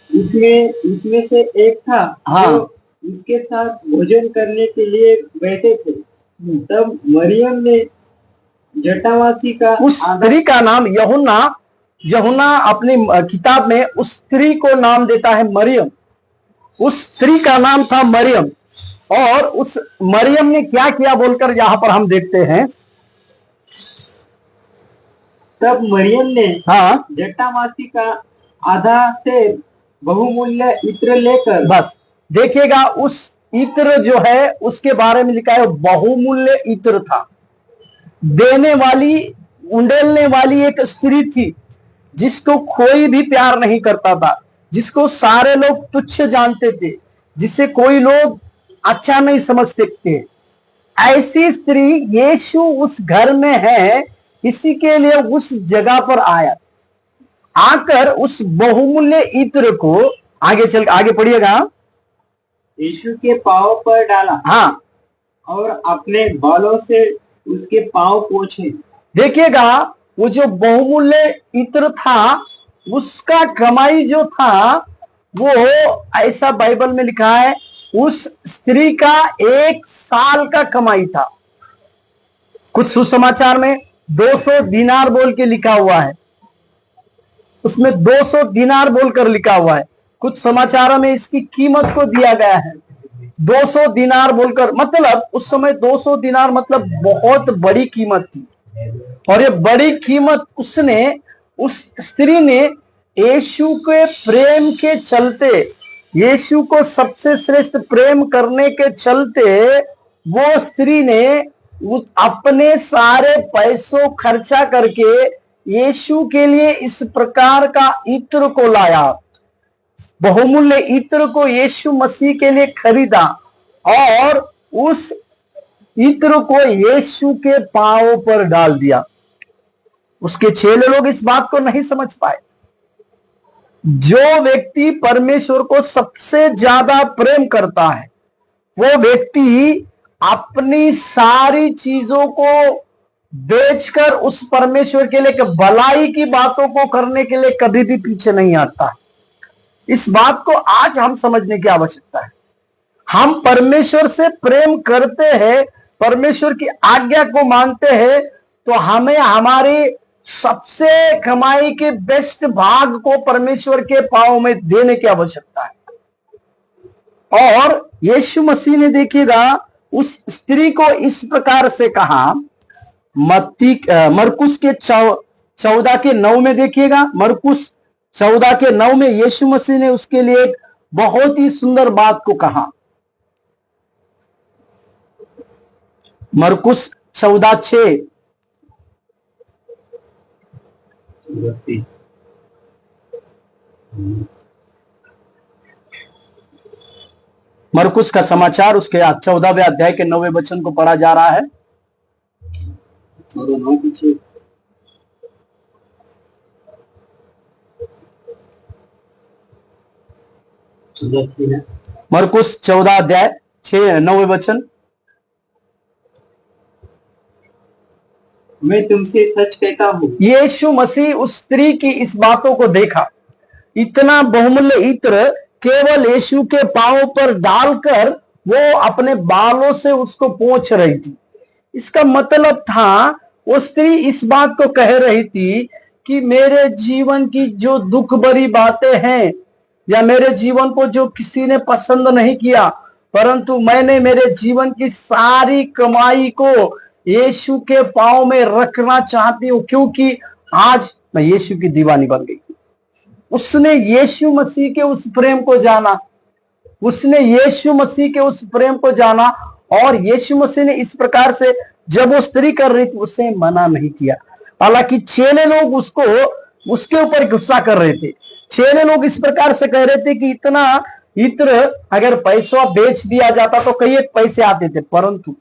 उसमें से एक था जो उसके साथ भोजन करने के लिए बैठे थे। तब मरियम ने जटामासी का उस स्त्री का नाम यूहन्ना अपनी किताब में उस स्त्री को नाम देता है मरियम। उस स्त्री का नाम था मरियम। और उस मरियम ने क्या किया बोलकर यहां पर हम देखते हैं। तब मरियम ने जटामासी का आधा से बहुमूल्य इत्र लेकर, बस देखिएगा उस इत्र जो है उसके बारे में लिखा है बहुमूल्य इत्र था। देने वाली, उंडेलने वाली एक स्त्री थी जिसको कोई भी प्यार नहीं करता था, जिसको सारे लोग तुच्छ जानते थे, जिसे कोई लोग अच्छा नहीं समझते थे। ऐसी स्त्री यीशु उस घर में है, इसी के लिए उस जगह पर आया। आकर उस बहुमूल्य इत्र को आगे पढ़िएगा। यीशु के पांव पर डाला और अपने बालों से उसके पांव पोंछे। देखिएगा वो जो बहुमूल्य इत्र था उसका कमाई जो था वो ऐसा बाइबल में लिखा है उस स्त्री का 1 साल का कमाई था। कुछ सुसमाचार में 200 दिनार बोल के लिखा हुआ है, उसमें 200 दिनार बोलकर लिखा हुआ है। कुछ समाचारों में इसकी कीमत को दिया गया है 200 दिनार बोलकर। मतलब उस समय 200 दिनार मतलब बहुत बड़ी कीमत थी। और ये बड़ी कीमत उस स्त्री ने यीशु के प्रेम के चलते, यीशु को सबसे श्रेष्ठ प्रेम करने के चलते वो स्त्री ने अपने सारे पैसों खर्चा करके यीशु के लिए इस प्रकार का इत्र को लाया। बहुमूल्य इत्र को यीशु मसीह के लिए खरीदा और उस इत्र को यीशु के पांवों पर डाल दिया। उसके चेले लोग इस बात को नहीं समझ पाए। जो व्यक्ति परमेश्वर को सबसे ज्यादा प्रेम करता है, वो व्यक्ति अपनी सारी चीजों को बेचकर उस परमेश्वर के लिए भलाई की बातों को करने के लिए कभी भी पीछे नहीं हटता। इस बात को आज हम समझने की आवश्यकता है। हम परमेश्वर से प्रेम करते हैं, परमेश्वर की आज्ञा को मानते हैं, तो हमें हमारी सबसे कमाई के बेस्ट भाग को परमेश्वर के पांव में देने की आवश्यकता है। और यीशु मसीह ने देखिएगा उस स्त्री को इस प्रकार से कहा, मरकुस के 14 के 9 में देखिएगा, मरकुस 14 के 9 में यीशु मसीह ने उसके लिए एक बहुत ही सुंदर बात को कहा। मरकुस 14:6 मरकुस का समाचार उसके 14वें अध्याय के 9वें वचन को पढ़ा जा रहा है। मरकुस 14 अध्याय 9वें वचन। मैं तुमसे सच कहता हूँ। यीशु मसीह उस स्त्री की इस बातों को देखा, इतना बहुमूल्य इत्र केवल यीशु के पांव पर डालकर वो अपने बालों से उसको पोंछ रही थी। इसका मतलब था वो स्त्री इस बात को कह रही थी कि मेरे जीवन की जो दुख भरी बातें हैं या मेरे जीवन को जो किसी ने पसंद नहीं किया, परंतु मैंने मेरे जीवन की सारी कमाई को यीशु के पांव में रखना चाहती हूं, क्योंकि आज मैं यीशु की दीवानी बन गई। उसने यीशु मसीह के उस प्रेम को जाना, उसने यीशु मसीह के उस प्रेम को जाना, और यीशु मसीह ने इस प्रकार से जब वो स्त्री कर रही थी उसे मना नहीं किया। हालांकि चेले लोग उसको उसके ऊपर गुस्सा कर रहे थे। चेले लोग इस प्रकार से कह रहे थे कि इतना इत्र अगर पैसा बेच दिया जाता तो कई एक पैसे आते थे, परंतु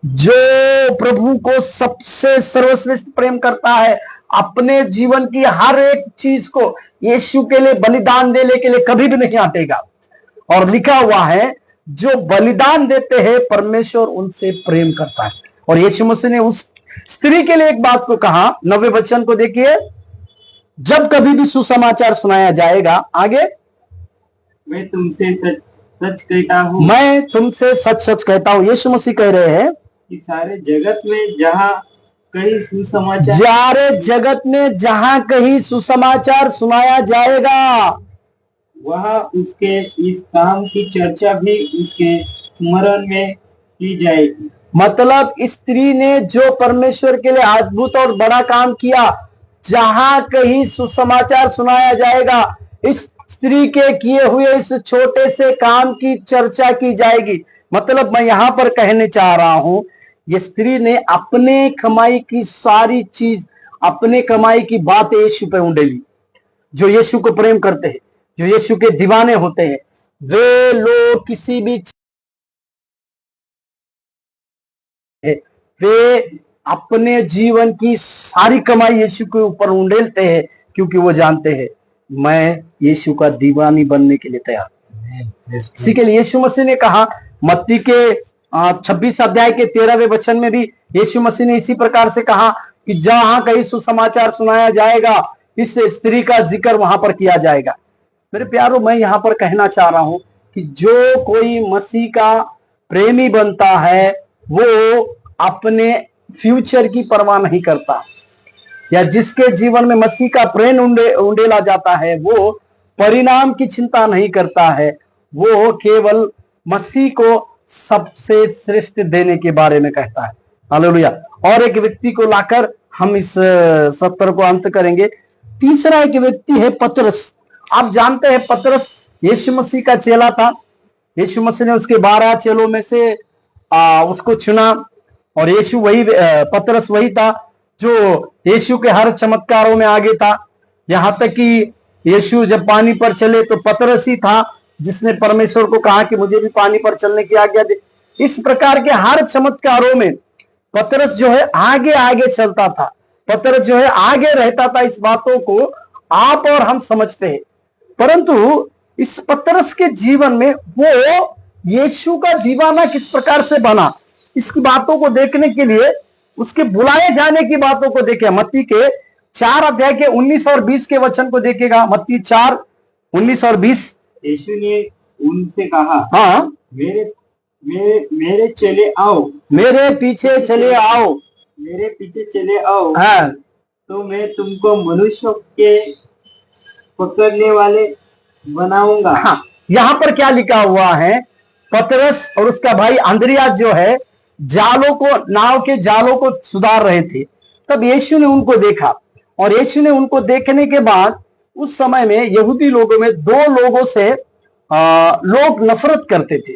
जो प्रभु को सबसे सर्वश्रेष्ठ प्रेम करता है, अपने जीवन की हर एक चीज को यीशु के लिए बलिदान देने के लिए कभी भी नहीं हटेगा। और लिखा हुआ है जो बलिदान देते हैं परमेश्वर उनसे प्रेम करता है। और यीशु मसीह ने उस स्त्री के लिए एक बात को कहा, 9वें वचन को देखिए, जब कभी भी सुसमाचार सुनाया जाएगा, आगे, मैं तुमसे सच सच कहता हूँ। मैं तुमसे सच सच कहता हूं, यीशु मसीह कह रहे हैं कि सारे जगत में जहाँ कहीं सुसमाचार, सारे जगत में जहां कहीं सुसमाचार सुनाया जाएगा, वहाँ उसके इस काम की चर्चा भी उसके स्मरण में की जाएगी। मतलब स्त्री ने जो परमेश्वर के लिए अद्भुत और बड़ा काम किया, जहां कहीं सुसमाचार सुनाया जाएगा, इस स्त्री के किए हुए इस छोटे से काम की चर्चा की जाएगी। मतलब मैं यहां पर कहने चाह रहा हूं, ये स्त्री ने अपने कमाई की सारी चीज, अपने कमाई की बातें यीशु पे उंडेली। जो यीशु को प्रेम करते हैं, जो यीशु के दीवाने होते हैं, वे लोग किसी भी वे अपने जीवन की सारी कमाई यीशु के ऊपर उंडेलते हैं, क्योंकि वो जानते हैं मैं यीशु का दीवानी बनने के लिए तैयार। इसी के लिए यीशु मसीह ने कहा, मत्ती के 26 अध्याय के 13वें वचन में भी यीशु मसीह ने इसी प्रकार से कहा कि जहां कहीं सुसमाचार सुनाया जाएगा, इस स्त्री का जिक्र वहां पर किया जाएगा। मेरे प्यारों, मैं यहां पर कहना चाह रहा हूं कि जो कोई मसीह का प्रेमी बनता है वो अपने फ्यूचर की परवाह नहीं करता, या जिसके जीवन में मसीह का प्रेम उंडेला जाता है वो परिणाम की चिंता नहीं करता है, वो केवल मसीह को सबसे श्रेष्ठ देने के बारे में कहता है। हालेलुया। और एक व्यक्ति को लाकर हम इस सत्र को अंत करेंगे। तीसरा एक व्यक्ति है पतरस। आप जानते हैं पतरस यीशु मसीह का चेला था। यीशु मसीह ने उसके 12 चेलों में से उसको चुना, और यीशु वही पतरस वही था जो यीशु के हर चमत्कारों में आगे था। यहां तक कि यीशु जब पानी पर चले तो पतरस ही था जिसने परमेश्वर को कहा कि मुझे भी पानी पर चलने की आज्ञा दे। इस प्रकार के हर चमत्कारों में पतरस जो है आगे आगे चलता था, पतरस जो है आगे रहता था। इस बातों को आप और हम समझते हैं, परंतु इस पतरस के जीवन में वो यीशु का दीवाना किस प्रकार से बना, इसकी बातों को देखने के लिए उसके बुलाए जाने की बातों को देखे। मत्ती के 4 अध्याय के 19 और 20 के वचन को देखेगा। मत्ती 4 19 और 20। यीशु ने उनसे कहा, हाँ, मेरे मेरे मेरे चले आओ, मेरे पीछे चले आओ। मेरे पीछे चले आओ, हाँ, तो मैं तुमको मनुष्यों के पकड़ने वाले बनाऊंगा। हाँ, यहां पर क्या लिखा हुआ है, पतरस और उसका भाई अंद्रियास जो है जालों को, नाव के जालों को सुधार रहे थे। तब यीशु ने उनको देखा, और यीशु ने उनको देखने के बाद उस समय में यहूदी लोगों में दो लोगों से लोग नफरत करते थे,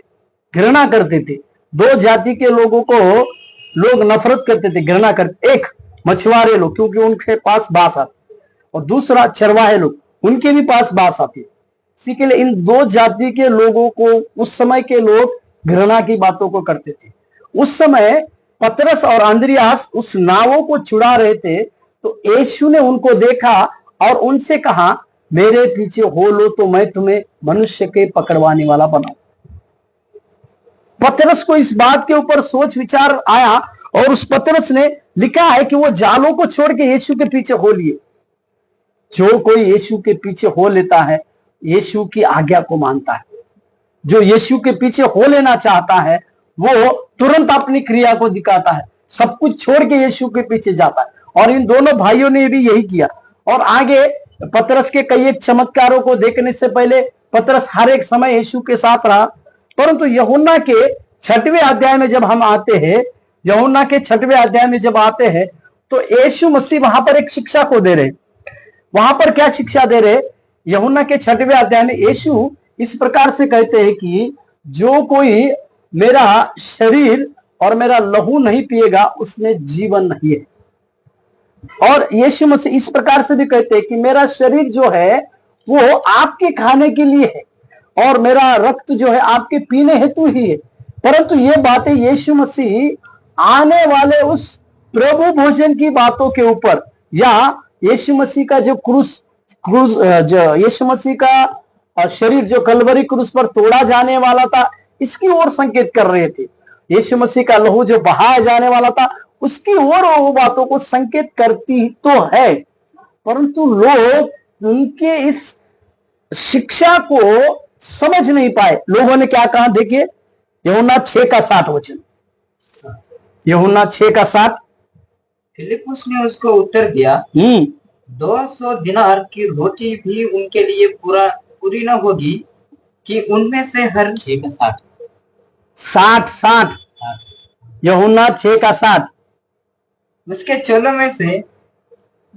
घृणा करते थे। दो जाति के लोगों को लोग नफरत करते थे, घृणा करते। एक मछुआरे लोग, क्योंकि उनके पास बांस आती, और दूसरा चरवाहे लोग, उनके भी पास बांस आती। इसी के लिए इन दो जाति के लोगों को उस समय के लोग घृणा की बातों को करते थे। उस समय पतरस और अंद्रियास उस नावों को छुड़ा रहे थे, तो यीशु ने उनको देखा और उनसे कहा, मेरे पीछे हो लो तो मैं तुम्हें मनुष्य के पकड़वाने वाला बनाऊं। पतरस को इस बात के ऊपर सोच विचार आया, और उस पतरस ने लिखा है कि वो जालों को छोड़ के यीशु के पीछे हो लिए। जो कोई यीशु के पीछे हो लेता है, यीशु की आज्ञा को मानता है। जो यीशु के पीछे हो लेना चाहता है, वो तुरंत अपनी क्रिया को दिखाता है, सब कुछ छोड़ के यीशु के पीछे जाता है। और इन दोनों भाइयों ने भी यही किया। और आगे पतरस के कई एक चमत्कारों को देखने से पहले पतरस हर एक समय यीशु के साथ रहा। परंतु यूहन्ना के 6वें अध्याय में जब हम आते हैं, यूहन्ना के 6वें अध्याय में जब आते हैं, तो यीशु मसीह वहां पर एक शिक्षा को दे रहे। वहां पर क्या शिक्षा दे रहे? यूहन्ना के 6वें अध्याय में यीशु इस प्रकार से कहते हैं कि जो कोई मेरा शरीर और मेरा लहू नहीं पिएगा, उसमें जीवन नहीं है। और यीशु मसीह इस प्रकार से भी कहते हैं कि मेरा शरीर जो है वो आपके खाने के लिए है, और मेरा रक्त जो है आपके पीने हेतु ही है। परंतु ये बातें यीशु मसीह आने वाले उस प्रभु भोजन की बातों के ऊपर, या यीशु मसीह का जो जो यीशु मसीह का शरीर जो कलवरी क्रूस पर तोड़ा जाने वाला था, इसकी ओर संकेत कर रहे थे। यीशु मसीह का लहू जो बहाया जाने वाला था, उसकी ओर वो बातों को संकेत करती तो है। परंतु लोग उनके इस शिक्षा को समझ नहीं पाए। लोगों ने क्या कहा, देखिए यूहन्ना 6 का 60 वचन, यूहन्ना 6 का 60। फिलिप्पुस ने उसको उत्तर दिया, 200 दिनार की रोटी भी उनके लिए पूरी न होगी कि उनमें से हर 6 का 60 यूहन्ना 6 का 60। उसके चेलों में से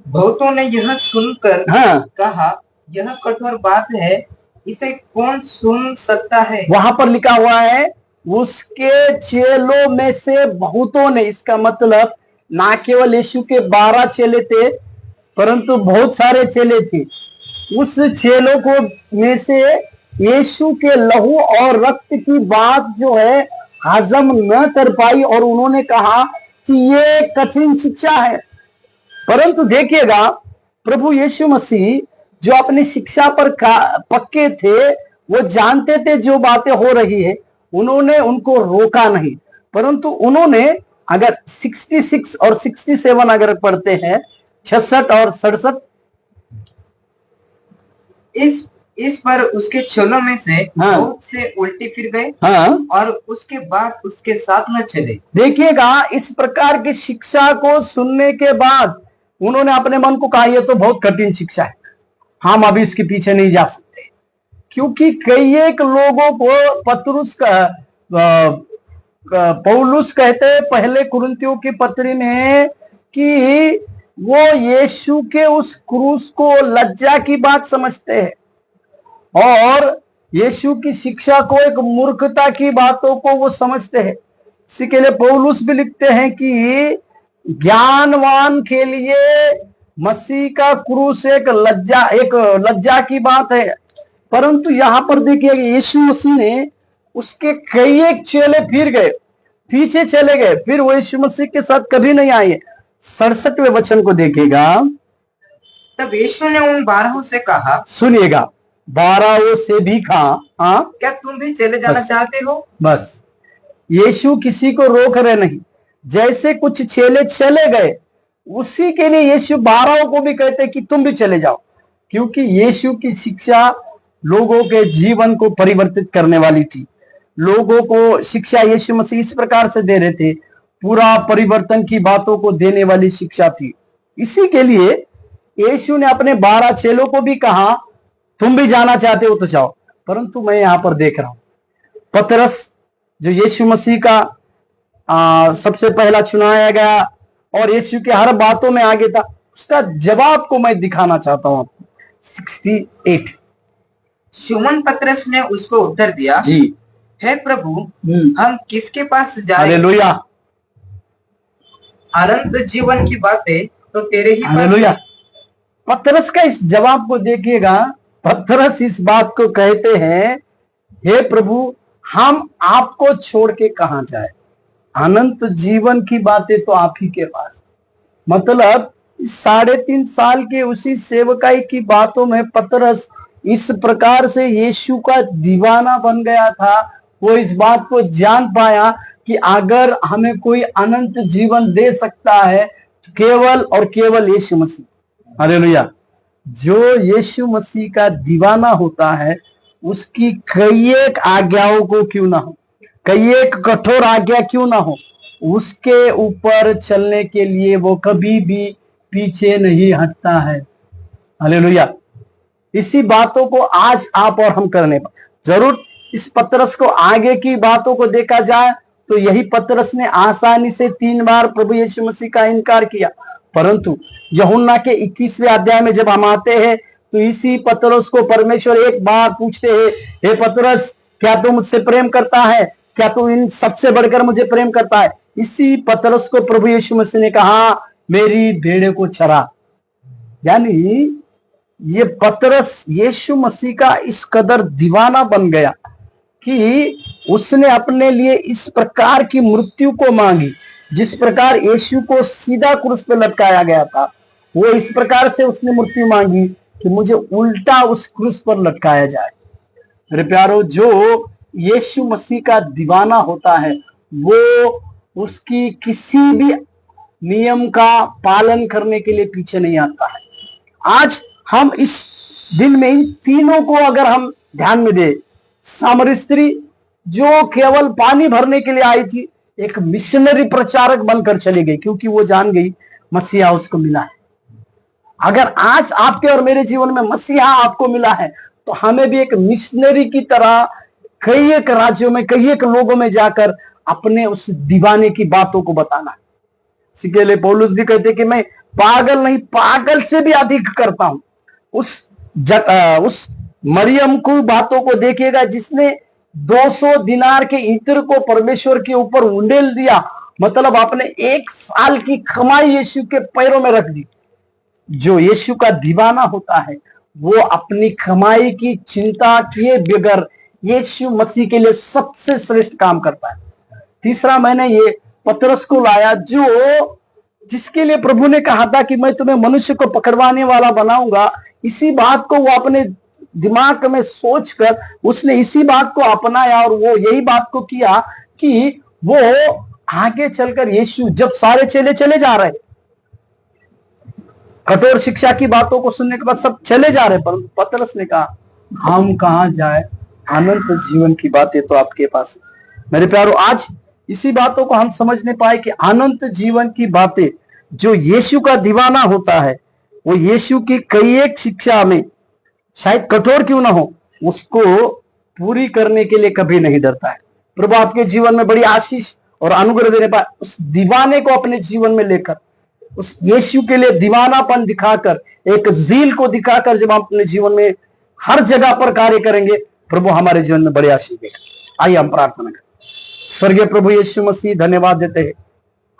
बहुतों ने यह सुनकर कहा, यह कठोर बात है, इसे कौन सुन सकता है। वहां पर लिखा हुआ है उसके चेलों में से बहुतों ने, इसका मतलब ना केवल यीशु के 12 चेले थे, परंतु बहुत सारे चेले थे। उस चेलों को में से यीशु के लहू और रक्त की बात जो है हजम न कर पाई, और उन्होंने कहा कि ये कठिन शिक्षा है। परंतु देखिएगा, प्रभु यीशु मसीह जो अपनी शिक्षा पर पक्के थे, वो जानते थे जो बातें हो रही है, उन्होंने उनको रोका नहीं। परंतु उन्होंने अगर 66 और 67 अगर पढ़ते हैं, 66 और 67, इस पर उसके चेलों में से बहुत से उल्टे फिर गए, और उसके बाद उसके साथ न चले। देखिएगा, इस प्रकार की शिक्षा को सुनने के बाद उन्होंने अपने मन को कहा, यह तो बहुत कठिन शिक्षा है, हम अभी इसके पीछे नहीं जा सकते। क्योंकि कई एक लोगों को पौलुस कहते हैं पहले कुरिन्थियों की पत्री में कि वो यीशु के उस क्रूस को लज्जा की बात समझते हैं, और यीशु की शिक्षा को एक मूर्खता की बातों को वो समझते हैं। इसी के लिए पौलुस भी लिखते हैं कि ज्ञानवान के लिए मसीह का क्रूस एक लज्जा की बात है। परंतु यहां पर देखिए यीशु मसीह ने उसके कई एक चेले फिर गए, पीछे चले गए, फिर वो यीशु मसीह के साथ कभी नहीं आए। 67वें वचन को देखिएगा। तब यीशु ने उन 12 से कहा, सुनिएगा, 12 से भी कहा, हाँ क्या तुम भी चले जाना बस। चाहते हो? बस यीशु किसी को रोक रहे नहीं। जैसे कुछ चेले चले गए, उसी के लिए यीशु 12 को भी कहते कि तुम भी चले जाओ, क्योंकि यीशु की शिक्षा लोगों के जीवन को परिवर्तित करने वाली थी। लोगों को शिक्षा यीशु मसीह इस प्रकार से दे रहे थे, पूरा परिवर्तन की बातों को देने वाली शिक्षा थी। इसी के लिए यीशु ने अपने 12 चेलों को भी कहा, तुम भी जाना चाहते हो तो जाओ। परंतु मैं यहां पर देख रहा हूं, पतरस जो यीशु मसीह का सबसे पहला चुनाया गया और यीशु के हर बातों में आगे था, उसका जवाब को मैं दिखाना चाहता हूं आपको। 68। शमौन पतरस ने उसको उत्तर दिया, जी, हे प्रभु, हम किसके पास जाएं? हालेलुया, अनंत जीवन की बातें तो तेरे ही पास हालेलुया। है। पतरस का इस जवाब को देखिएगा। पतरस इस बात को कहते हैं, हे प्रभु, हम आपको छोड़ के कहां जाए? अनंत जीवन की बातें तो आप ही के पास। मतलब 3.5 साल के उसी सेवकाई की बातों में पतरस इस प्रकार से यीशु का दीवाना बन गया था। वो इस बात को जान पाया कि अगर हमें कोई अनंत जीवन दे सकता है तो केवल और केवल यीशु मसीह। हालेलुया। जो यीशु मसीह का दीवाना होता है, उसकी कई एक आज्ञाओं को क्यों ना हो, कई एक कठोर आज्ञा क्यों ना हो, उसके ऊपर चलने के लिए वो कभी भी पीछे नहीं हटता है। हालेलुया। इसी बातों को आज आप और हम करने पर जरूर। इस पतरस को आगे की बातों को देखा जाए तो यही पतरस ने आसानी से 3 बार प्रभु यीशु मसीह का इनकार किया। परंतु यूहन्ना के 21वें अध्याय में जब हम आते हैं तो इसी पतरस को परमेश्वर एक बार पूछते हैं, हे पतरस, क्या तू मुझसे प्रेम करता है? क्या तू इन सबसे बढ़कर मुझे प्रेम करता है? इसी पतरस को प्रभु यीशु मसीह ने कहा, मेरी भेड़ों को चरा। यानी ये पतरस यीशु मसीह का इस कदर दीवाना बन गया कि उसने अपने लिए इस प्रकार की मृत्यु को मांगी। जिस प्रकार यीशु को सीधा क्रूस पे लटकाया गया था, वो इस प्रकार से उसने मृत्यु मांगी कि मुझे उल्टा उस क्रूस पर लटकाया जाए। मेरे प्यारो, जो यीशु मसीह का दीवाना होता है, वो उसकी किसी भी नियम का पालन करने के लिए पीछे नहीं आता है। आज हम इस दिन में इन तीनों को अगर हम ध्यान में दे, सामरी स्त्री जो केवल पानी भरने के लिए आई थी, एक मिशनरी प्रचारक बनकर चली गई, क्योंकि वो जान गई मसीहा उसको मिला है। अगर आज आपके और मेरे जीवन में मसीहा आपको मिला है, तो हमें भी एक मिशनरी की तरह कई एक राज्यों में, कई एक लोगों में जाकर अपने उस दीवाने की बातों को बताना है। इसी के लिए पौलुस भी कहते कि मैं पागल नहीं, पागल से भी अधिक करता हूं। उस मरियम को बातों को देखिएगा, जिसने 200 दिनार के इत्र को परमेश्वर के ऊपर उंडेल दिया, मतलब आपने 1 साल की कमाई यीशु के पैरों में रख दी। जो यीशु का दीवाना होता है, वो अपनी कमाई की चिंता किए बगैर यीशु मसीह के लिए सबसे श्रेष्ठ काम करता है। तीसरा, मैंने ये पतरस को लाया, जो जिसके लिए प्रभु ने कहा था कि मैं तुम्हें मनुष्य को पकड़वाने वाला बनाऊंगा। इसी बात को वो अपने दिमाग में सोचकर उसने इसी बात को अपनाया और वो यही बात को किया कि वो आगे चलकर यीशु, जब सारे चेले चले जा रहे, कठोर शिक्षा की बातों को सुनने के बाद सब चले जा रहे, पर पतरस ने कहा, हम कहां जाए? अनंत जीवन की बातें तो आपके पास है। मेरे प्यारो, आज इसी बातों को हम समझने पाए कि अनंत जीवन की बातें, जो यीशु का दीवाना होता है, वो यीशु की कई एक शिक्षा में शायद कठोर क्यों ना हो, उसको पूरी करने के लिए कभी नहीं डरता है। प्रभु आपके जीवन में बड़ी आशीष और अनुग्रह देने पाए। उस दीवाने को अपने जीवन में लेकर, उस यीशु के लिए दीवानापन दिखाकर, एक जील को दिखाकर जब हम अपने जीवन में हर जगह पर कार्य करेंगे, प्रभु हमारे जीवन में बड़ी आशीष देगा। आइए हम प्रार्थना करें। स्वर्गीय प्रभु यीशु मसीह, धन्यवाद देते हैं,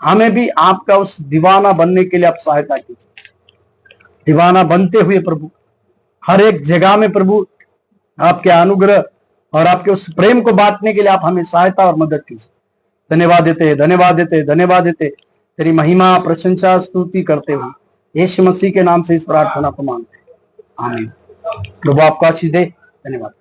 हमें भी आपका उस दीवाना बनने के लिए आप सहायता कीजिए। दीवाना बनते हुए प्रभु हर एक जगह में प्रभु आपके अनुग्रह और आपके उस प्रेम को बांटने के लिए आप हमें सहायता और मदद कीजिए। धन्यवाद देते हैं, धन्यवाद देते हैं, धन्यवाद देते। तेरी महिमा, प्रशंसा, स्तुति करते हुए यीशु मसीह के नाम से इस प्रार्थना को मांगते हैं, आमीन। प्रभु आपको आशीष दे। धन्यवाद।